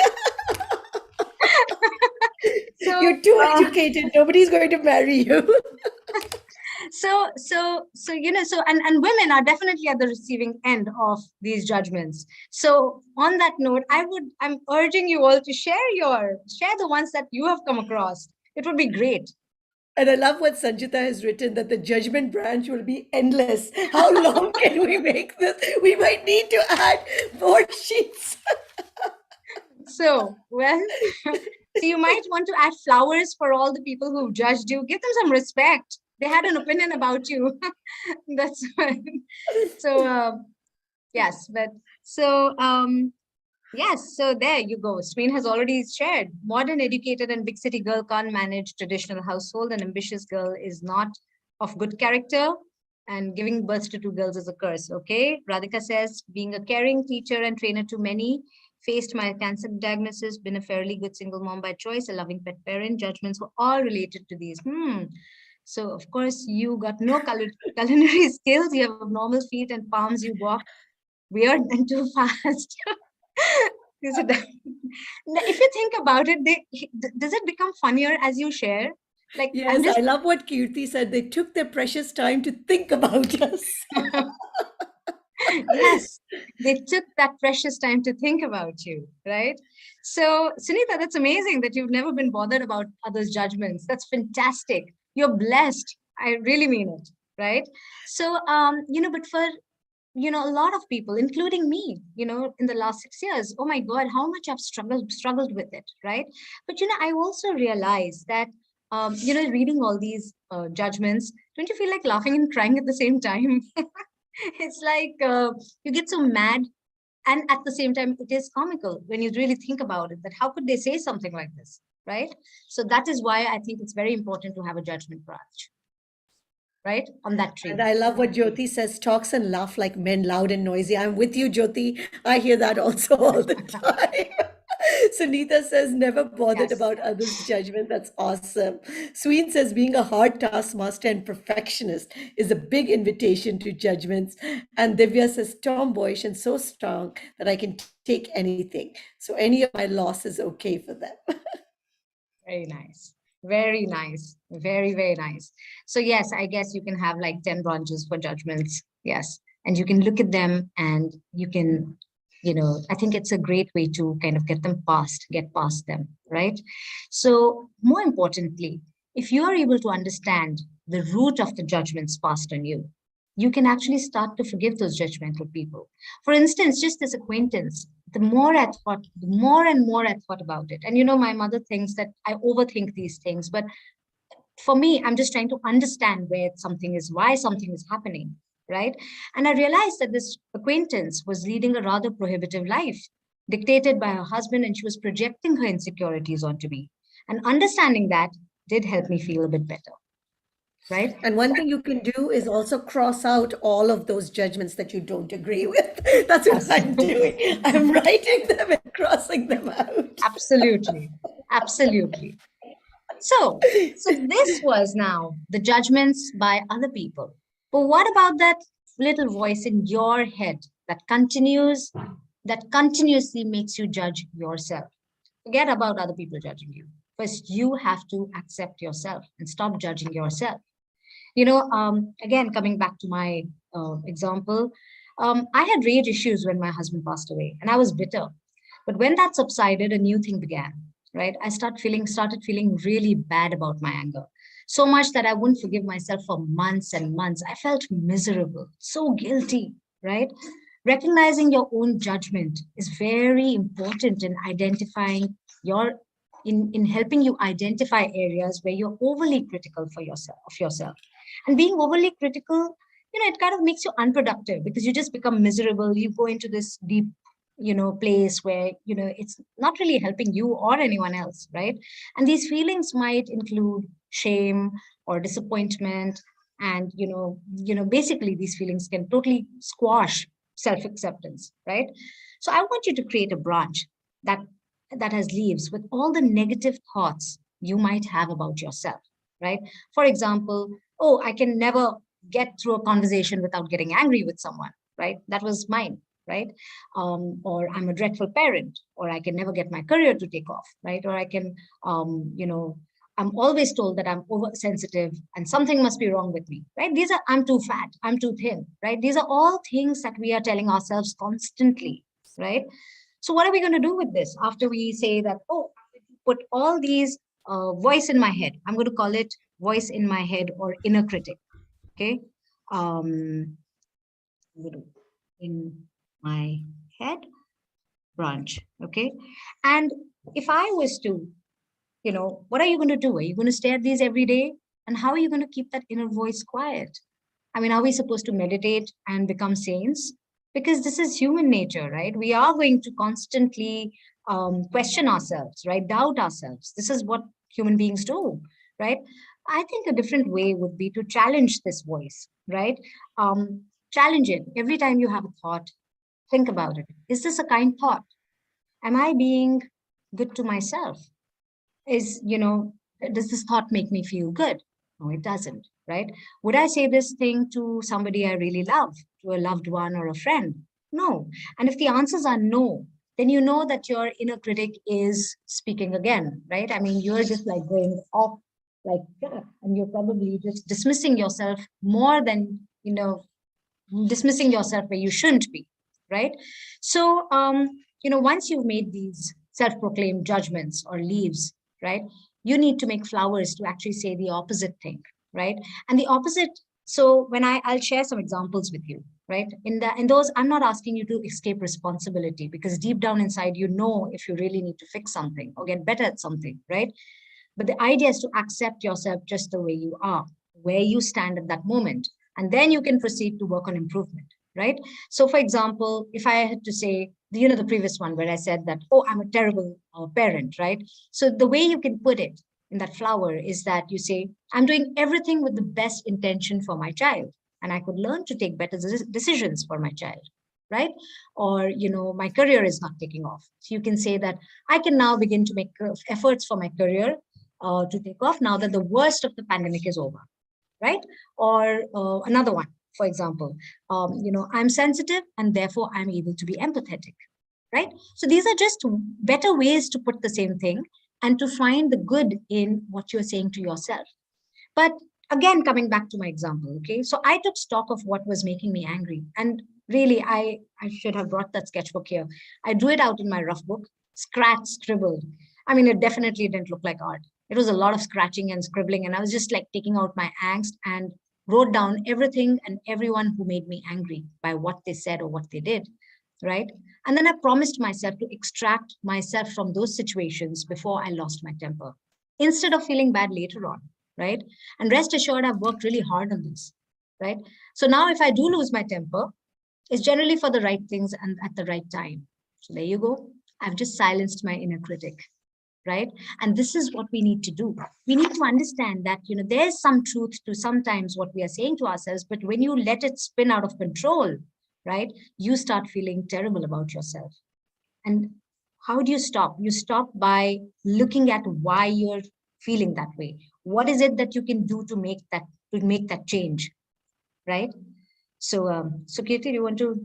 So, You're too educated. Nobody's going to marry you. And women are definitely at the receiving end of these judgments. So on that note, I'm urging you all to share the ones that you have come across. It would be great. And I love what Sanjita has written, that the judgment branch will be endless. How long can we make this? We might need to add more sheets. So, so you might want to add flowers for all the people who judged you. Give them some respect. They had an opinion about you. That's fine. So, yes, yes, so there you go. Sween has already shared. Modern, educated, and big city girl can't manage traditional household. An ambitious girl is not of good character, and giving birth to two girls is a curse. Okay, Radhika says, being a caring teacher and trainer to many, faced my cancer diagnosis, been a fairly good single mom by choice, a loving pet parent. Judgments were all related to these. So of course you got no culinary skills. You have abnormal feet and palms. You walk weird and too fast. If you think about it, does it become funnier as you share? Like, yes, I love what Kirti said. They took their precious time to think about us. Yes, they took that precious time to think about you, right? So, Sunita, that's amazing that you've never been bothered about others' judgments. That's fantastic. You're blessed. I really mean it, right? So, but for a lot of people, including me, in the last 6 years, oh my God, how much I've struggled with it, right? But, I also realized that, reading all these judgments, don't you feel like laughing and crying at the same time? It's like you get so mad. And at the same time, it is comical when you really think about it, that how could they say something like this, right? So that is why I think it's very important to have a judgment branch, right, on that tree. And I love what Jyoti says, talks and laugh like men, loud and noisy. I'm with you, Jyoti. I hear that also all the time. Sunita says, never bothered Yes. about others' judgment. That's awesome. Sween says, being a hard taskmaster and perfectionist is a big invitation to judgments. And Divya says, tomboyish and so strong that I can take anything. So any of my loss is okay for them. Very nice. Very nice. Very, very nice. So yes, I guess you can have like 10 branches for judgments. Yes. And you can look at them and you can, I think it's a great way to kind of get past them, right? So more importantly, if you are able to understand the root of the judgments passed on you, you can actually start to forgive those judgmental people. For instance, just this acquaintance, the more and more I thought about it. And my mother thinks that I overthink these things, but for me, I'm just trying to understand why something is happening, right? And I realized that this acquaintance was leading a rather prohibitive life, dictated by her husband, and she was projecting her insecurities onto me. And understanding that did help me feel a bit better, right? And one thing you can do is also cross out all of those judgments that you don't agree with. That's what Yes. I'm doing. I'm writing them and crossing them out. Absolutely. Absolutely. So this was now the judgments by other people. But what about that little voice in your head that continuously makes you judge yourself? Forget about other people judging you. First, you have to accept yourself and stop judging yourself. Again, coming back to my example, I had rage issues when my husband passed away, and I was bitter. But when that subsided, a new thing began, right? I started feeling really bad about my anger. So much that I wouldn't forgive myself for months and months. I felt miserable, so guilty, right? Recognizing your own judgment is very important in identifying your in helping you identify areas where you're overly critical for yourself. And being overly critical, it kind of makes you unproductive because you just become miserable. You go into this deep place where it's not really helping you or anyone else, right? And these feelings might include shame or disappointment. And basically these feelings can totally squash self-acceptance, right? So I want you to create a branch that has leaves with all the negative thoughts you might have about yourself, right? For example, oh, I can never get through a conversation without getting angry with someone, right? That was mine, right? Or I'm a dreadful parent, or I can never get my career to take off, right? Or I can, I'm always told that I'm oversensitive and something must be wrong with me, right? These are, I'm too fat, I'm too thin, right? These are all things that we are telling ourselves constantly, right? So what are we going to do with this after we say that, oh, put all these voice in my head? I'm going to call it voice in my head or inner critic, okay? Um, in my head branch, okay? And if I was to, what are you going to do? Are you going to stare at these every day? And how are you going to keep that inner voice quiet? I mean, are we supposed to meditate and become saints? Because this is human nature, right? We are going to constantly question ourselves, right? Doubt ourselves. This is what human beings do, right? I think a different way would be to challenge this voice, right? Challenge it. Every time you have a thought, think about it. Is this a kind thought? Am I being good to myself? Is, does this thought make me feel good? No, it doesn't, right? Would I say this thing to somebody I really love, to a loved one or a friend? No. And if the answers are no, then you know that your inner critic is speaking again, right? I mean, you're just like going off like that, and you're probably just dismissing yourself more than, dismissing yourself where you shouldn't be, right? So, once you've made these self-proclaimed judgments or leaves, right, you need to make flowers to actually say the opposite thing, right? And the opposite. So when I'll share some examples with you, right? In those, I'm not asking you to escape responsibility because deep down inside, if you really need to fix something or get better at something, right? But the idea is to accept yourself just the way you are, where you stand at that moment. And then you can proceed to work on improvement, right? So, for example, if I had to say, the previous one where I said that, oh, I'm a terrible parent, right? So, the way you can put it in that flower is that you say, I'm doing everything with the best intention for my child, and I could learn to take better decisions for my child, right? Or, my career is not taking off. So, you can say that I can now begin to make efforts for my career to take off now that the worst of the pandemic is over, right? Or another one, for example, I'm sensitive and therefore I'm able to be empathetic, right? So these are just better ways to put the same thing and to find the good in what you're saying to yourself. But again, coming back to my example, okay, so I took stock of what was making me angry. And really, I should have brought that sketchbook here. I drew it out in my rough book, scratched, scribbled. I mean, it definitely didn't look like art. It was a lot of scratching and scribbling, and I was just like taking out my angst and wrote down everything and everyone who made me angry by what they said or what they did, right? And then I promised myself to extract myself from those situations before I lost my temper, instead of feeling bad later on, right? And rest assured, I've worked really hard on this, right? So now if I do lose my temper, it's generally for the right things and at the right time. So there you go. I've just silenced my inner critic, right? And this is what we need to do. We need to understand that, there's some truth to sometimes what we are saying to ourselves, but when you let it spin out of control, right, you start feeling terrible about yourself. And how do you stop? You stop by looking at why you're feeling that way. What is it that you can do to make that change, right? So, Kirti, do you want to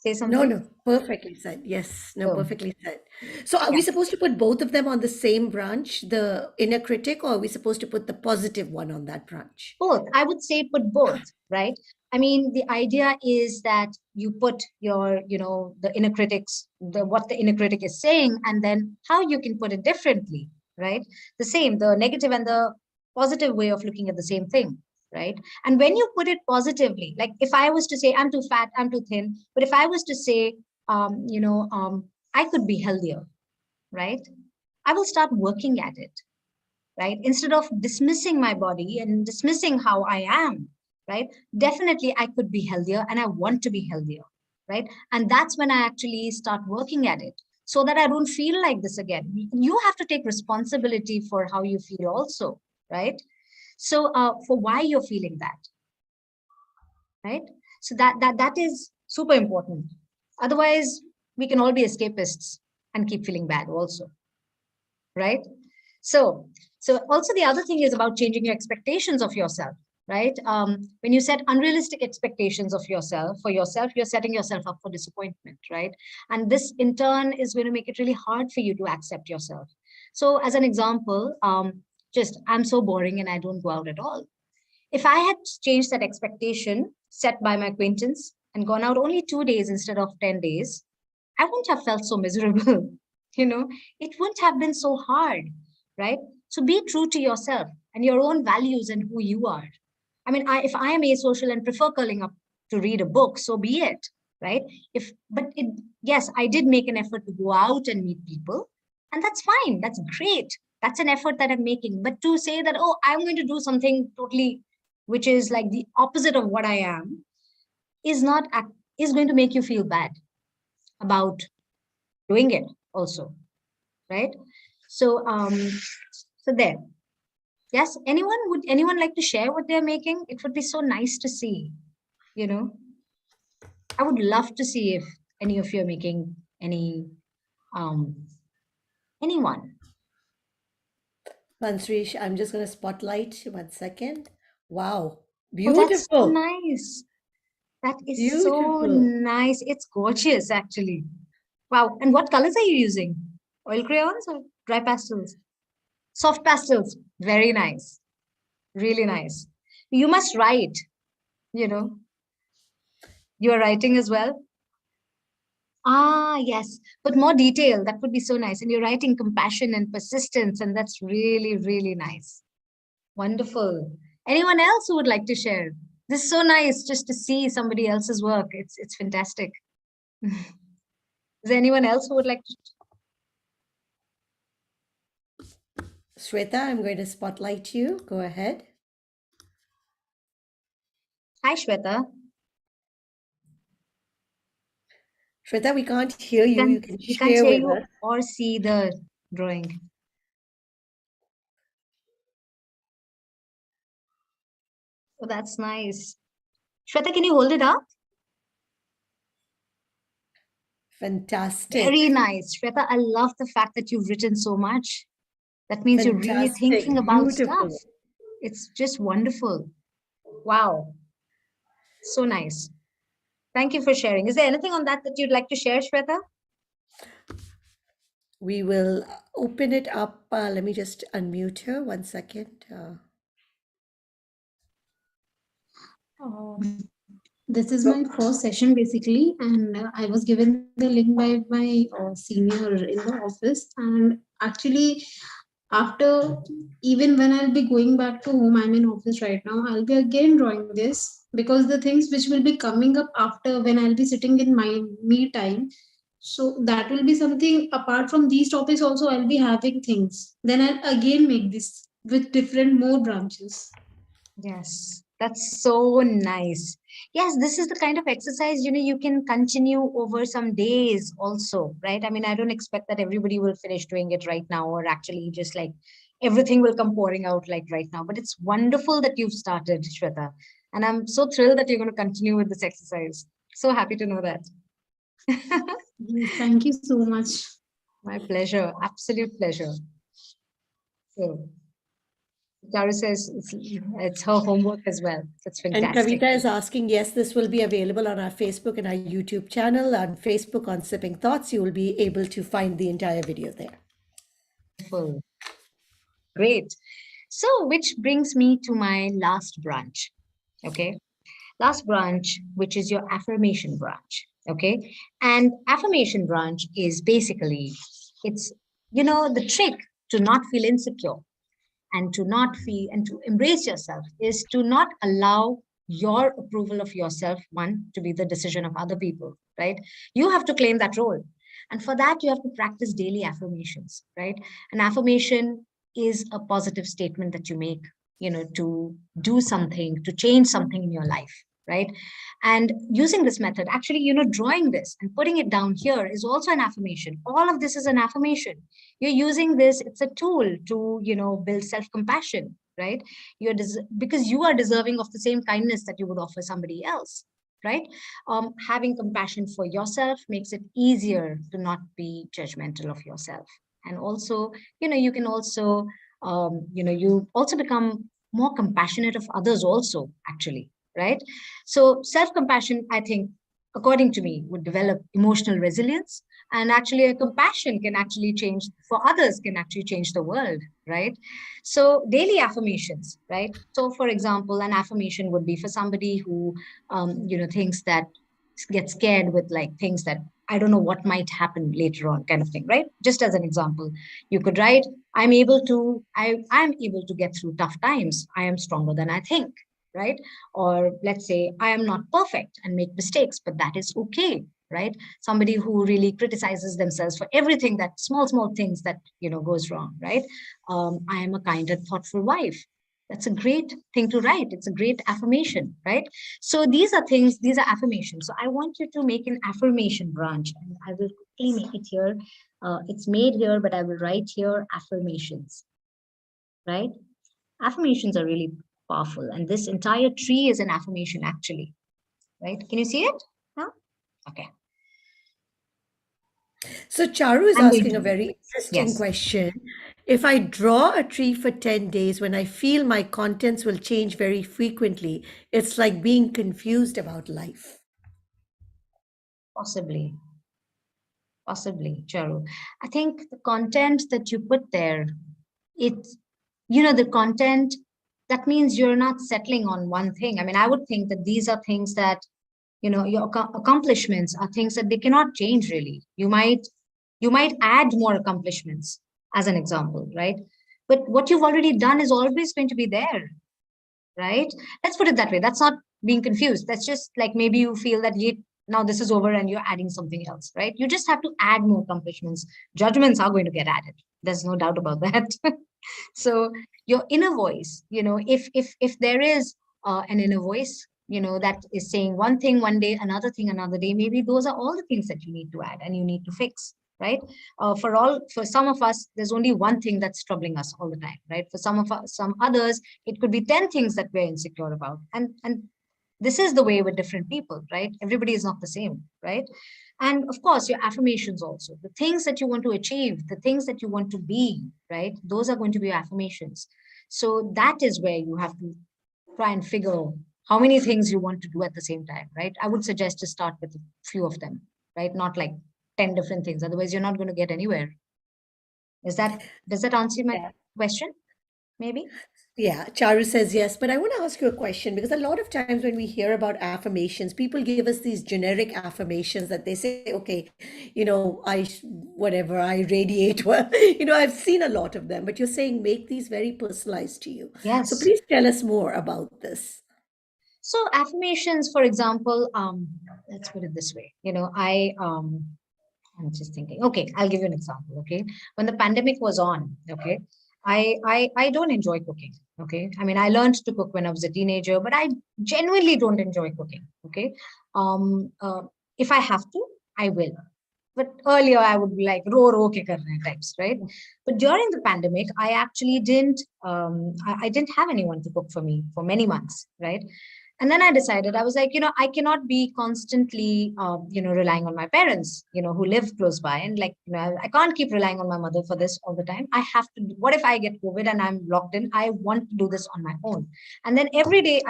say No, something? no, perfectly said. Yes, no, So, perfectly said. So are we yeah. supposed to put both of them on the same branch, the inner critic, or are we supposed to put the positive one on that branch? Both. I would say put both, right? I mean, the idea is that you put your, the inner critics, what the inner critic is saying, and then how you can put it differently, right? The same, the negative and the positive way of looking at the same thing, right? And when you put it positively, like if I was to say, I'm too fat, I'm too thin, but if I was to say, I could be healthier, right? I will start working at it, right? Instead of dismissing my body and dismissing how I am, right? Definitely, I could be healthier and I want to be healthier, right? And that's when I actually start working at it so that I don't feel like this again. You have to take responsibility for how you feel, also, right? So, for why you're feeling that, right? So that is super important. Otherwise, we can all be escapists and keep feeling bad, also, right? So, so also the other thing is about changing your expectations of yourself, right? When you set unrealistic expectations of yourself for yourself, you're setting yourself up for disappointment, right? And this in turn is going to make it really hard for you to accept yourself. So, as an example, just I'm so boring and I don't go out at all. If I had changed that expectation set by my acquaintance and gone out only 2 days instead of 10 days, I wouldn't have felt so miserable. you know, it wouldn't have been so hard, right? So be true to yourself and your own values and who you are. I mean, if I am asocial and prefer curling up to read a book, so be it, right? Yes, I did make an effort to go out and meet people, and that's fine. That's great. That's an effort that I'm making. But to say that, oh, I'm going to do something totally, which is like the opposite of what I am, is not is going to make you feel bad about doing it also, right? So, so there. Yes, would anyone like to share what they're making? It would be so nice to see, you know. I would love to see if any of you are making um anyone. Mansrish, I'm just going to spotlight 1 second. Wow, Oh, that's so beautiful, nice. That is so beautiful. nice. It's gorgeous, actually. Wow. And what colors are you using? Oil crayons or dry pastels? Soft pastels. Very nice. Really nice. You must write, you know. You are writing as well. Ah, yes, but more detail. That would be so nice. And you're writing compassion and persistence, and that's really, really nice. Wonderful. Anyone else who would like to share? This is so nice just to see somebody else's work. It's fantastic. Is there anyone else who would like to? Shweta, I'm going to spotlight you. Go ahead. Hi, Shweta. Shweta, we can't hear We you. can't You can we can't share hear with you us. or see the drawing. Oh, that's nice. Shweta, can you hold it up? Very Fantastic. nice. Shweta, I love the fact that you've written so much. That means you're really thinking Fantastic. about stuff. Beautiful. It's just wonderful. Wow. So nice. Thank you for sharing. Is there anything on that you'd like to share, Shweta? We will open it up. Let me just unmute her 1 second. Um, this is Go. my first session basically, and I was given the link by my senior in the office. And actually, after even when I'll be going back to home, I'm in office right now. I'll be again drawing this because the things which will be coming up after when I'll be sitting in my me time. So that will be something apart from these topics. Also, I'll be having things. Then I'll again make this with different more branches. Yes, that's so nice. Yes, this is the kind of exercise, you can continue over some days also, right? I mean, I don't expect that everybody will finish doing it right now or actually just like everything will come pouring out like right now. But it's wonderful that you've started, Shweta. And I'm so thrilled that you're going to continue with this exercise. So happy to know that. Yes, thank you so much. My pleasure. Absolute pleasure. So, Charu says it's her homework as well. That's And fantastic. Kavita is asking, yes, this will be available on our Facebook and our YouTube channel. On Facebook, on Sipping Thoughts, you will be able to find the entire video there. Wonderful. Great. So, which brings me to my last branch. Okay. Last branch, which is your affirmation branch. Okay. And affirmation branch is basically, it's, the trick to not feel insecure and to not feel and to embrace yourself is to not allow your approval of yourself, one, to be the decision of other people, right? You have to claim that role. And for that, you have to practice daily affirmations, right? An affirmation is a positive statement that you make, to do something, to change something in your life, right? And using this method, actually, drawing this and putting it down here is also an affirmation. All of this is an affirmation. You're using this, it's a tool to, build self-compassion, right? Because you are deserving of the same kindness that you would offer somebody else, right? Having compassion for yourself makes it easier to not be judgmental of yourself. And also, you can also, you also become more compassionate of others also, actually, right? So self-compassion, I think, according to me, would develop emotional resilience. And actually, a compassion can actually change for others, can actually change the world, right? So daily affirmations, right? So for example, an affirmation would be for somebody who, thinks that, gets scared with like things that I don't know what might happen later on, kind of thing, right? Just as an example, you could write, I'm able to get through tough times. I am stronger than I think, right? Or let's say, I am not perfect and make mistakes, but that is okay, right? Somebody who really criticizes themselves for everything, that small things that, goes wrong, right? I am a kind and thoughtful wife. That's a great thing to write. It's a great affirmation, right? So these are affirmations. So I want you to make an affirmation branch, and I will quickly make it here. It's made here, but I will write here affirmations, right? Affirmations are really powerful, and this entire tree is an affirmation, actually, right? Can you see it now? Okay. So Charu is I'm going asking to a read. very interesting Yes, question. If I draw a tree for 10 days when I feel my contents will change very frequently, it's like being confused about life. possibly, Charu. I think the content that you put there, it's, the content, that means you're not settling on one thing. I mean, I would think that these are things that, your accomplishments are things that they cannot change really. You might add more accomplishments as an example, right? But what you've already done is always going to be there, right? Let's put it that way. That's not being confused. That's just like maybe you feel that now this is over and you're adding something else, right? You just have to add more accomplishments. Judgments are going to get added. There's no doubt about that. So your inner voice, if there is an inner voice, that is saying one thing one day, another thing another day, maybe those are all the things that you need to add and you need to fix, right? For some of us, there's only one thing that's troubling us all the time, right? For some others, it could be 10 things that we're insecure about. And this is the way with different people, right? Everybody is not the same, right? And of course, your affirmations also, the things that you want to achieve, the things that you want to be, right? Those are going to be your affirmations. So that is where you have to try and figure how many things you want to do at the same time, right? I would suggest to start with a few of them, right? Not like 10 different things. Otherwise, you're not going to get anywhere. Does that answer my Yeah. question? Maybe? Yeah, Charu says yes, but I want to ask you a question because a lot of times when we hear about affirmations, people give us these generic affirmations that they say, okay, whatever, I radiate. Well, I've seen a lot of them, but you're saying make these very personalized to you. So Yes. please tell us more about this. So affirmations, for example, let's put it this way. I'm just thinking. Okay, I'll give you an example. Okay, when the pandemic was on, okay, I don't enjoy cooking. Okay, I mean, I learned to cook when I was a teenager, but I genuinely don't enjoy cooking. Okay, um, uh, if I have to, I will. But earlier, I would be like ro ke karne types, right? But during the pandemic, I actually didn't. I didn't have anyone to cook for me for many months, right? And then I decided, I was like, I cannot be constantly, relying on my parents, who live close by. And like, I can't keep relying on my mother for this all the time. I have to, what if I get COVID and I'm locked in? I want to do this on my own. And then every day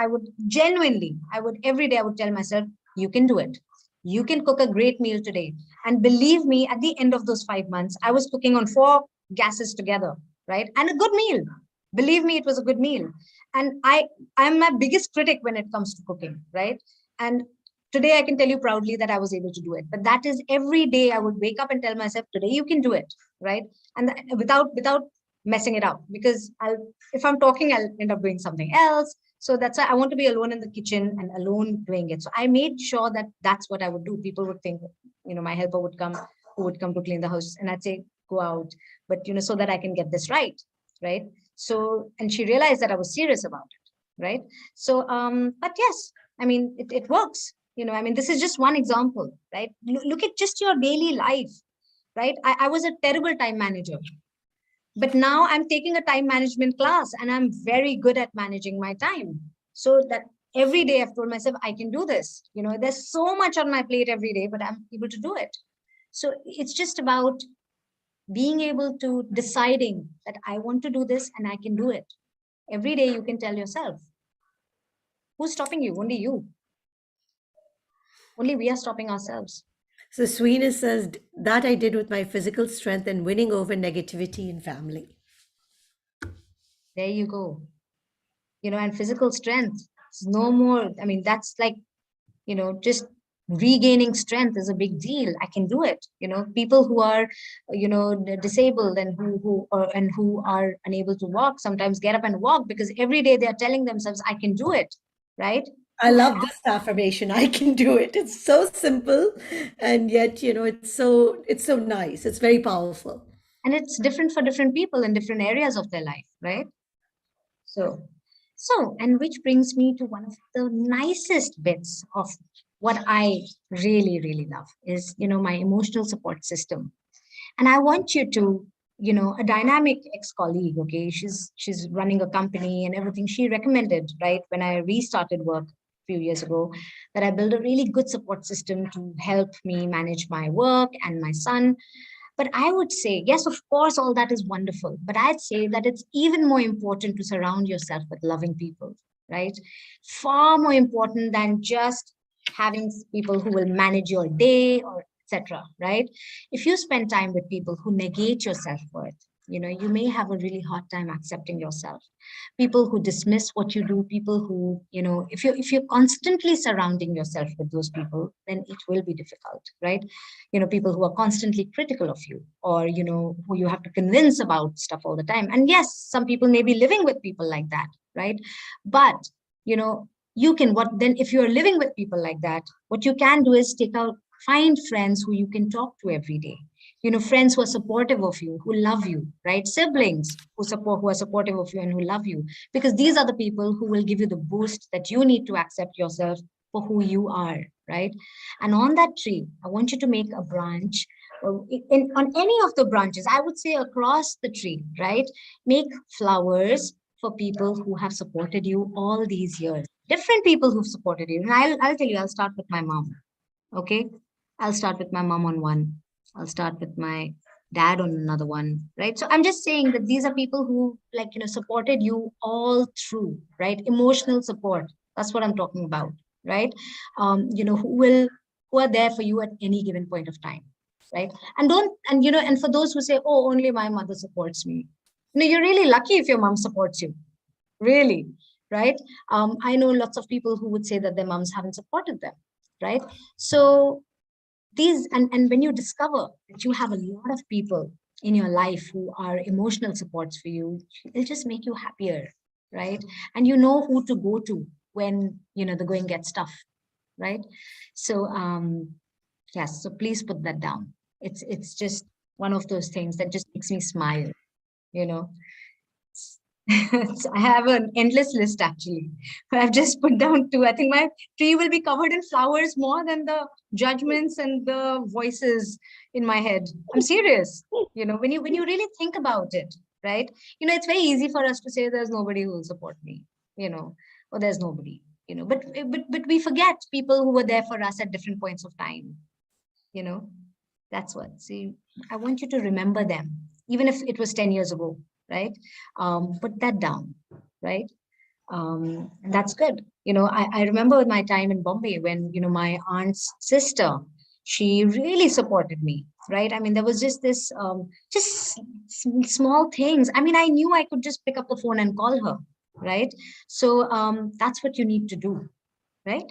every day I would tell myself, you can do it. You can cook a great meal today. And believe me, at the end of those 5 months, I was cooking on 4 gases together, right? And a good meal. Believe me, it was a good meal. And I'm my biggest critic when it comes to cooking, right? And today I can tell you proudly that I was able to do it. But that is every day I would wake up and tell myself, today you can do it, right? And without messing it up, because if I'm talking, I'll end up doing something else. So that's why I want to be alone in the kitchen and alone doing it. So I made sure that that's what I would do. People would think, my helper would come, who would come to clean the house, and I'd say, go out, but so that I can get this right, right? So, and she realized that I was serious about it, right? So, but yes, I mean, it works. This is just one example, right? Look at just your daily life, right? I was a terrible time manager, but now I'm taking a time management class and I'm very good at managing my time. So that every day I've told myself, I can do this. There's so much on my plate every day, but I'm able to do it. So it's just about being able to deciding that I want to do this and I can do it. Every day you can tell yourself, who's stopping you? Only you. Only we are stopping ourselves. So Sweeney says that I did with my physical strength and winning over negativity in family. There you go. And physical strength is no more. I mean, that's like, just regaining strength is a big deal. I can do it. People who are, disabled and who are unable to walk sometimes get up and walk because every day they are telling themselves, I can do it, right? I love this affirmation. I can do it. It's so simple, and yet, it's so nice. It's very powerful. And it's different for different people in different areas of their life, right? And which brings me to one of the nicest bits of what I really, really love is, my emotional support system. And I want you to, a dynamic ex-colleague, okay, she's running a company and everything. She recommended, right, when I restarted work a few years ago, that I build a really good support system to help me manage my work and my son. But I would say, yes, of course, all that is wonderful. But I'd say that it's even more important to surround yourself with loving people, right? Far more important than just having people who will manage your day or etc. Right? If you spend time with people who negate your self-worth, you may have a really hard time accepting yourself. People who dismiss what you do, people who, if you're constantly surrounding yourself with those people, then it will be difficult, right? People who are constantly critical of you, or who you have to convince about stuff all the time. And yes, some people may be living with people like that, right? But you can, what then, if you're living with people like that, what you can do is find friends who you can talk to every day. Friends who are supportive of you, who love you, right? Siblings who are supportive of you and who love you, because these are the people who will give you the boost that you need to accept yourself for who you are, right? And on that tree, I want you to make a branch, on any of the branches, I would say across the tree, right? Make flowers for people who have supported you all these years, different people who've supported you. And I'll tell you, I'll start with my mom. Okay. I'll start with my mom on one. I'll start with my dad on another one, right? So I'm just saying that these are people who supported you all through, right? Emotional support. That's what I'm talking about, right? Who are there for you at any given point of time, right? And for those who say, oh, only my mother supports me. You're really lucky if your mom supports you, really, right? I know lots of people who would say that their moms haven't supported them, right? So and when you discover that you have a lot of people in your life who are emotional supports for you, it'll just make you happier, right? And you know who to go to when the going gets tough, right? So yes, so please put that down. It's just one of those things that just makes me smile, you know. So I have an endless list actually. I've just put down 2. I think my tree will be covered in flowers more than the judgments and the voices in my head. I'm serious. When you really think about it, right? It's very easy for us to say there's nobody who will support me, or there's nobody. but we forget people who were there for us at different points of time. That's what. See, I want you to remember them, even if it was 10 years ago, right? Put that down, right? That's good. I remember my time in Bombay when, my aunt's sister, she really supported me, right? I mean, there was just this, just small things. I mean, I knew I could just pick up the phone and call her, right? So that's what you need to do, right?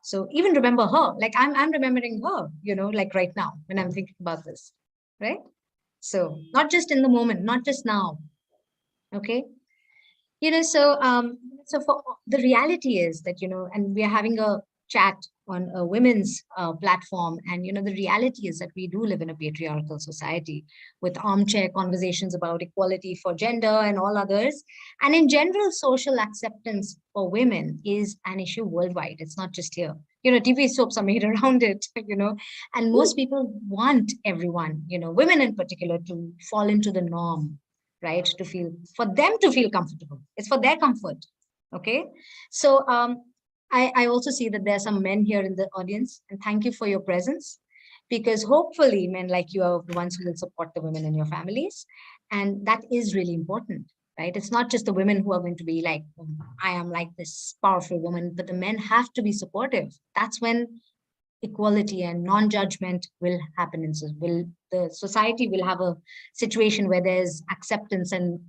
So even remember her, like I'm remembering her, like right now when I'm thinking about this, right? So not just in the moment, not just now, okay? So for the reality is that, and we are having a chat on a women's platform, and the reality is that we do live in a patriarchal society with armchair conversations about equality for gender and all others. And in general, social acceptance for women is an issue worldwide. It's not just here. TV soaps are made around it, and most people want everyone, women in particular, to fall into the norm, right? For them to feel comfortable. It's for their comfort. Okay. So I also see that there are some men here in the audience, and thank you for your presence, because hopefully men like you are the ones who will support the women in your families. And that is really important, right? It's not just the women who are going to be like, I am like this powerful woman, but the men have to be supportive. That's when equality and non-judgment will happen. And so the society will have a situation where there's acceptance and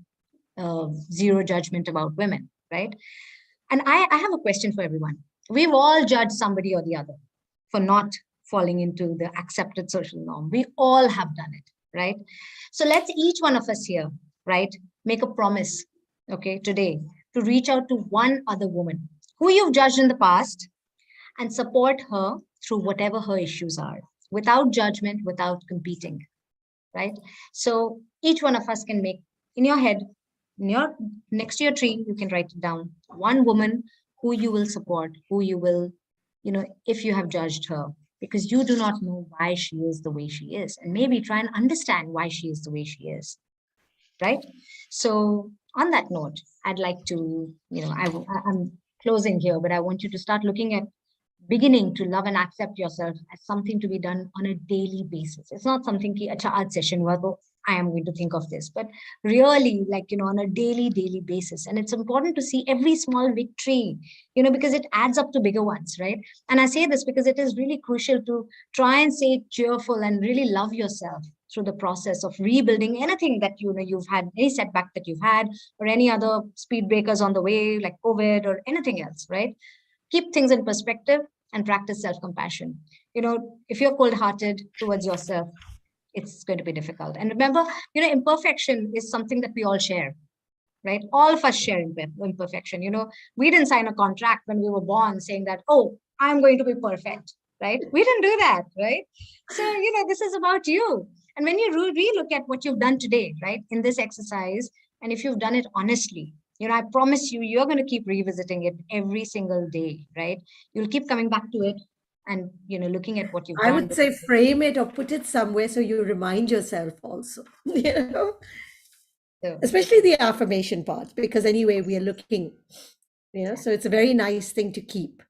zero judgment about women, right? And I have a question for everyone. We've all judged somebody or the other for not falling into the accepted social norm. We all have done it, right? So let's each one of us here, right, make a promise, okay, today, to reach out to one other woman who you've judged in the past and support her through whatever her issues are, without judgment, without competing, right? So each one of us can make in your head, next to your tree, you can write it down. One woman who you will support, who you will, if you have judged her, because you do not know why she is the way she is, and maybe try and understand why she is the way she is, right? So on that note, I'd like to, I'm closing here, but I want you to start looking at beginning to love and accept yourself as something to be done on a daily basis. It's not something ki acha aaj session hua to I am going to think of this, but really, like, on a daily basis. And it's important to see every small victory, because it adds up to bigger ones, right? And I say this because it is really crucial to try and stay cheerful and really love yourself through the process of rebuilding anything that you've had, any setback that you've had, or any other speed breakers on the way, like COVID or anything else, right? Keep things in perspective and practice self-compassion. If you're cold-hearted towards yourself, it's going to be difficult. And remember, imperfection is something that we all share, right? All of us share imperfection. We didn't sign a contract when we were born saying that, oh, I'm going to be perfect, right? We didn't do that, right? So, this is about you. And when you re-look at what you've done today, right, in this exercise, and if you've done it honestly, I promise you're going to keep revisiting it every single day, right? You'll keep coming back to it and, looking at what you've I done. would say frame it or put it somewhere so you remind yourself also, So, especially the affirmation part, because anyway, we are looking, so it's a very nice thing to keep.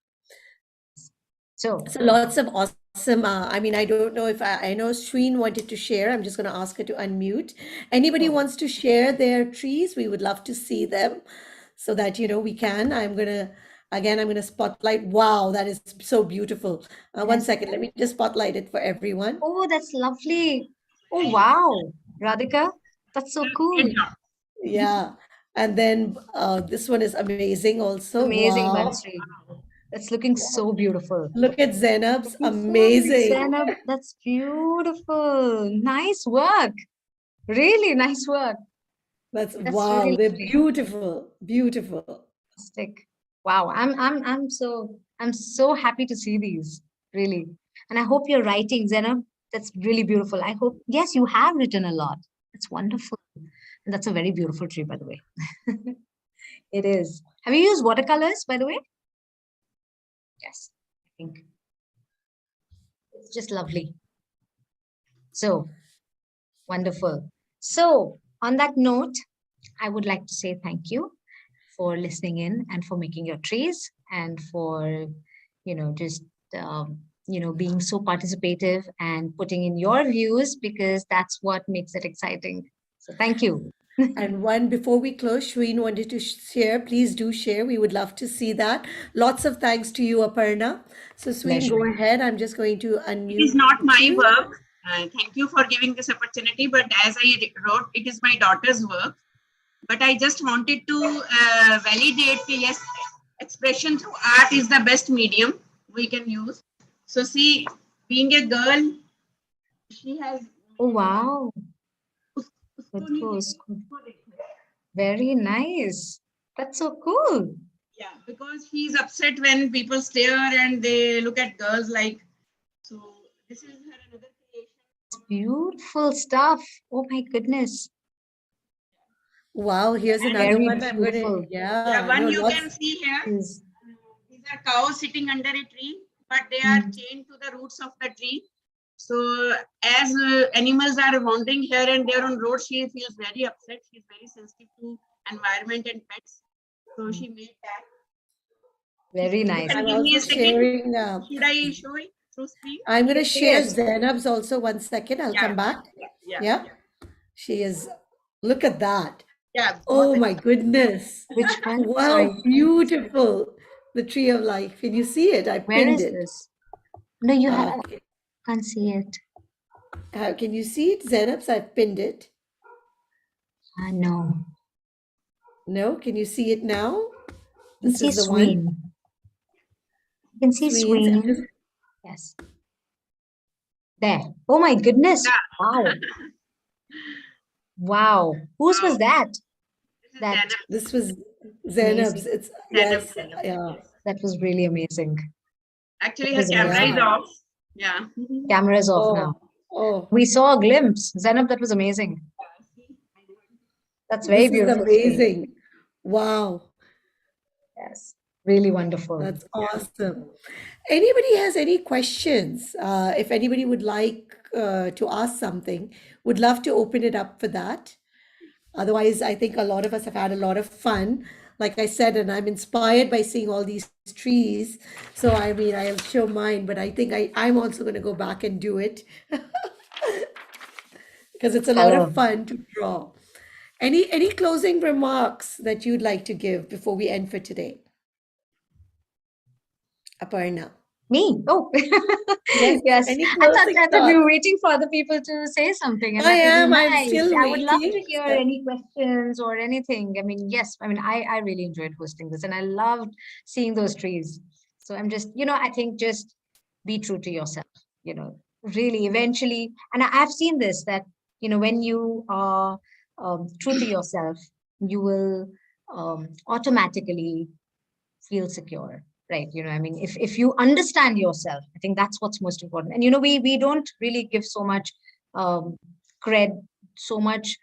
so So lots of awesome. I mean, I don't know if I know Shreen wanted to share. I'm just going to ask her to unmute. Anybody wants to share their trees? We would love to see them so that, we can. I'm going to spotlight. Wow, that is so beautiful. One second. Let me just spotlight it for everyone. Oh, that's lovely. Oh, wow. Radhika, that's so cool. Yeah. And then this one is amazing also. Amazing, Wow. Bansri. That's looking so beautiful. Look at Zainab's. Looking so Amazing. Zainab, that's beautiful. Nice work. Really nice work. That's That's wow. really They're lovely. beautiful. Beautiful. Fantastic. Wow. I'm so happy to see these, really. And I hope you're writing, Zainab. That's really beautiful. I hope, yes, you have written a lot. It's wonderful. And that's a very beautiful tree, by the way. It is. Have you used watercolors, by the way? Yes, I think it's just lovely. So wonderful. So on that note, I would like to say thank you for listening in and for making your trees. and for, just, being so participative and putting in your views, because that's what makes it exciting. So thank you. And one before we close, Shreen wanted to share. Please do share. We would love to see that. Lots of thanks to you, Aparna. So, Shreen, Pleasure. go ahead. I'm just going to It is unmute not my you. work. Thank you for giving this opportunity. But as I wrote, it is my daughter's work. But I just wanted to validate that yes, expression through art is the best medium we can use. So see, being a girl, she has. Oh, wow. Very nice. That's so cool. Yeah, because she's upset when people stare and they look at girls like. So this is her another creation. Beautiful stuff. Oh my goodness. Wow, here's another Very one. I'm going to, beautiful. Yeah, one no, you lots. can see here. Is- These are cows sitting under a tree, but they are chained to the roots of the tree. So as animals are wandering here and there on road, she feels very upset. She's very sensitive to environment and pets. So she made that. Very You nice. can I'm give me a also second. sharing. Should I show it through screen? I'm going to see share it. Zainab's also. 1 second. I'll come back. Yeah. She is, look at that. Yeah. Oh my goodness. Which one? Wow, Sorry. beautiful. The tree of life. Can you see it? I Where pinned is it. this? No, you have. Okay. Can't see it. Can you see it, Zainab? I've pinned it. No. No? Can you see it now? I can This see is the one. Sween. I can see Sweens. I'm just- Sween. Yes. There. Oh my goodness. Wow. Wow. Whose was that? That This was Zainab's. Amazing. It's yes, yeah. that was really amazing. Actually, That her was camera is amazing. off. Yeah. Camera's off Oh, now. oh, We saw a glimpse. Zainab, that was amazing. That's very this is beautiful. Sween. amazing. Wow, Yes. Really wonderful. that's awesome. Anybody has any questions? If anybody would like to ask something, would love to open it up for that. Otherwise, I think a lot of us have had a lot of fun. Like I said, and I'm inspired by seeing all these trees. So, I mean, I'll show mine, but I think I'm also going to go back and do it because it's a lot of fun to draw. Any closing remarks that you'd like to give before we end for today? Aparna. Me? Oh, Yes, yes. any I thought closing that we thoughts? were waiting for other people to say something, and I that would am. be I'm nice. still I would love to waiting. hear any questions or anything. I mean, yes. I mean, I really enjoyed hosting this, and I loved seeing those trees. So I'm just, I think just be true to yourself. Really, eventually, and I've seen this that when you are true to yourself, you will automatically feel secure, right? I mean, if you understand yourself, I think that's what's most important. And we don't really give so much cred, so much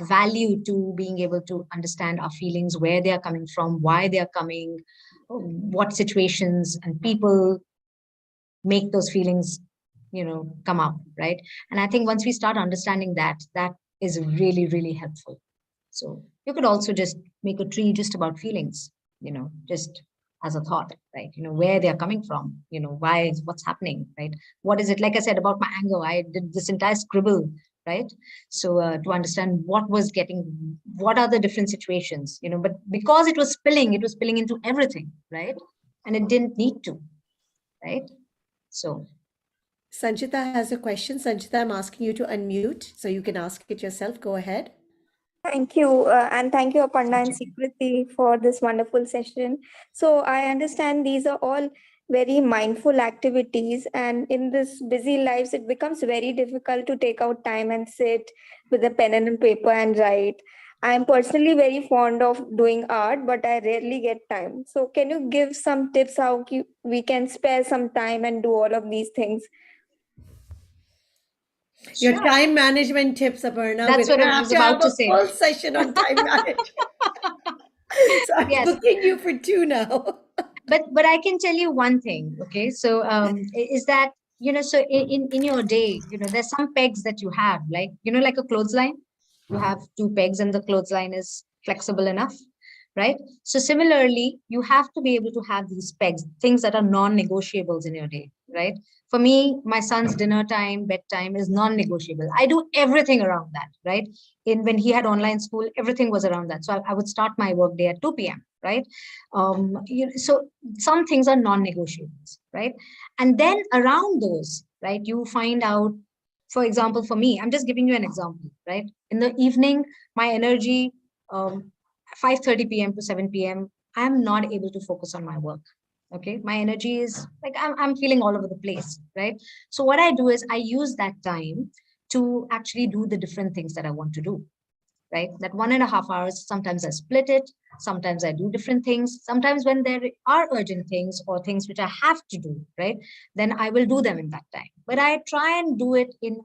value to being able to understand our feelings, where they are coming from, why they are coming, what situations and people make those feelings come up, right? And I think once we start understanding that is really, really helpful. So you could also just make a tree just about feelings, just as a thought, right? Where they're coming from, why, what's happening, right? What is it? Like I said about my anger, I did this entire scribble, right? So to understand what are the different situations, but because it was spilling into everything, right? And it didn't need to, right? So Sanchita has a question. Sanchita, I'm asking you to unmute so you can ask it yourself. Go ahead. Thank you. And thank you, Aparna and Sikriti, for this wonderful session. So I understand these are all very mindful activities. And in this busy lives, it becomes very difficult to take out time and sit with a pen and a paper and write. I'm personally very fond of doing art, but I rarely get time. So can you give some tips how we can spare some time and do all of these things? Your time management tips, Aparna. That's We're what going I to have was to about have to a say. full session on time management. So I'm Yes. booking you for 2 now. But I can tell you one thing, okay? So is that so in your day, there's some pegs that you have, like like a clothesline. You have 2 pegs, and the clothesline is flexible enough. right? So similarly, you have to be able to have these pegs, things that are non-negotiables in your day, right? For me, my son's dinner time, bedtime is non-negotiable. I do everything around that, right? When he had online school, everything was around that. So I would start my work day at 2 p.m., right? So some things are non-negotiables, right? And then around those, right, you find out, for example, for me, I'm just giving you an example, right? In the evening, my energy, 5:30 p.m. to 7 p.m., I'm not able to focus on my work. Okay, my energy is like I'm feeling all over the place, right? So what I do is I use that time to actually do the different things that I want to do, right? That 1.5 hours, sometimes I split it, sometimes I do different things. Sometimes when there are urgent things or things which I have to do, right, then I will do them in that time. But I try and do it in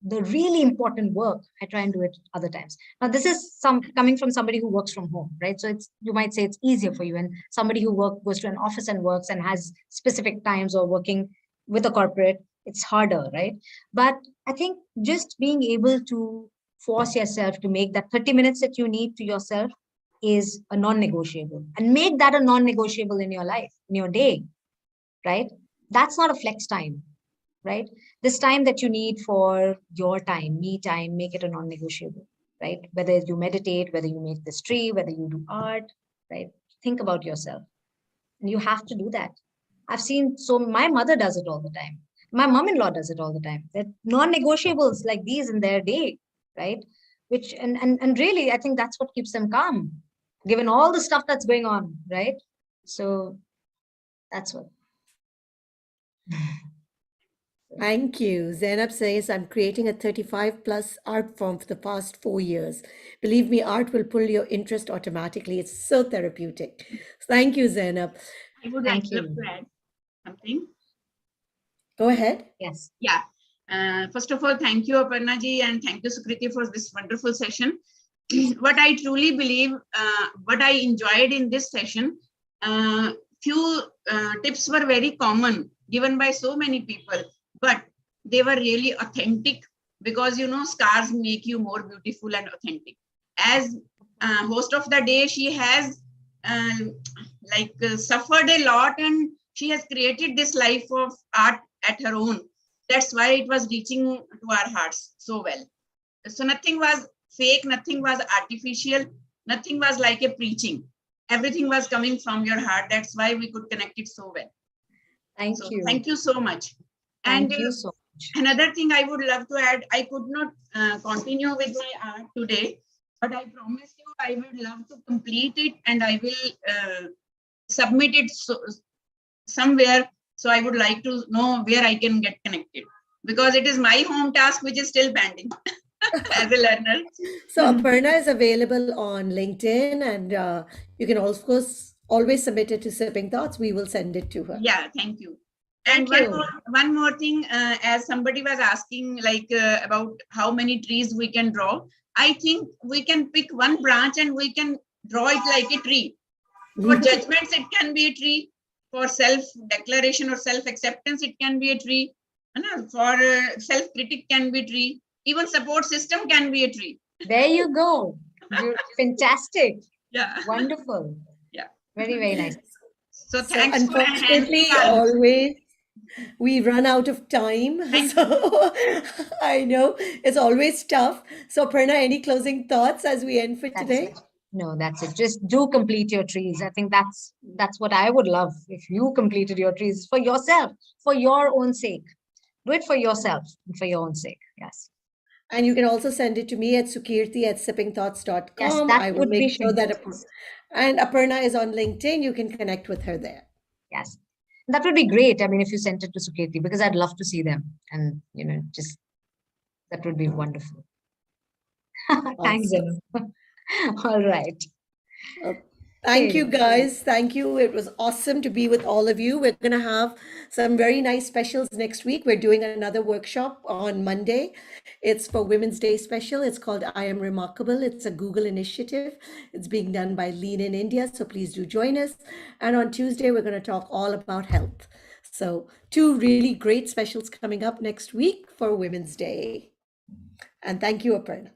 the really important work, I try and do it other times. Now, this is coming from somebody who works from home, right? So you might say it's easier for you, and somebody who goes to an office and works and has specific times, or working with a corporate, it's harder, right? But I think just being able to force yourself to make that 30 minutes that you need to yourself is a non-negotiable, and make that a non-negotiable in your life, in your day, right? That's not a flex time, right? This time that you need for your time, me time, make it a non-negotiable, right? Whether you meditate, whether you make this tree, whether you do art, right? Think about yourself, and you have to do that. I've seen, so my mother does it all the time. My mom-in-law does it all the time. That non-negotiables like these in their day, right? Which and really, I think that's what keeps them calm, given all the stuff that's going on, right? So that's what. Thank you. Zainab says, I'm creating a 35 plus art form for the past 4 years. Believe me, art will pull your interest automatically. It's so therapeutic. Thank you, Zainab. I would Thank like you. to add something. Go ahead. Yes. Yeah. First of all, thank you, Aparna ji, and thank you, Sukriti, for this wonderful session. What I truly believe, what I enjoyed in this session, few tips were very common, given by so many people, but they were really authentic, because, you know, scars make you more beautiful and authentic. As host of the day, she has suffered a lot, and she has created this life of art at her own. That's why it was reaching to our hearts so well. So nothing was fake, nothing was artificial, nothing was like a preaching. Everything was coming from your heart. That's why we could connect it so well. Thank you. Thank you so much. Thank you so much. Another thing I would love to add, I could not continue with my art today, but I promise you I would love to complete it, and I will submit it somewhere. So I would like to know where I can get connected, because it is my home task which is still pending as a learner. So Aparna is available on LinkedIn, and you can also always submit it to Sipping Thoughts. We will send it to her. Yeah, thank you. Thank And you. one more thing, as somebody was asking, about how many trees we can draw. I think we can pick one branch and we can draw it like a tree. For judgments, it can be a tree. For self-declaration or self-acceptance, it can be a tree. For self-critic can be a tree. Even support system can be a tree. There you go. You're fantastic. Yeah. Wonderful. Yeah. Very, very nice. So thanks for unfortunately, enhancing our- always we run out of time. So I know it's always tough. So Aparna, any closing thoughts as we end for That's today? it. No, that's it. Just do complete your trees. I think that's what I would love, if you completed your trees for yourself, for your own sake. Do it for yourself and for your own sake. Yes. And you can also send it to me at sukirti@sippingthoughts.com. Yes, that I will would make be sure that fantastic. and Aparna is on LinkedIn. You can connect with her there. Yes. That would be great. I mean, if you sent it to Sukirti, because I'd love to see them, and just that would be wonderful. Thanks, Awesome. Anu. All right. Thank you, Okay. guys. Thank you. It was awesome to be with all of you. We're going to have some very nice specials next week. We're doing another workshop on Monday. It's for Women's Day special. It's called I Am Remarkable. It's a Google initiative. It's being done by Lean in India. So please do join us. And on Tuesday, we're going to talk all about health. So 2 really great specials coming up next week for Women's Day. And thank you, Aparna.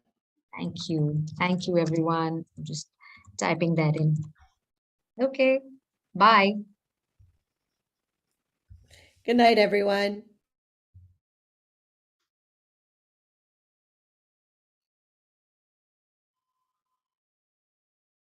Thank you. Thank you, everyone. Just typing that in. Okay, bye. Good night, everyone.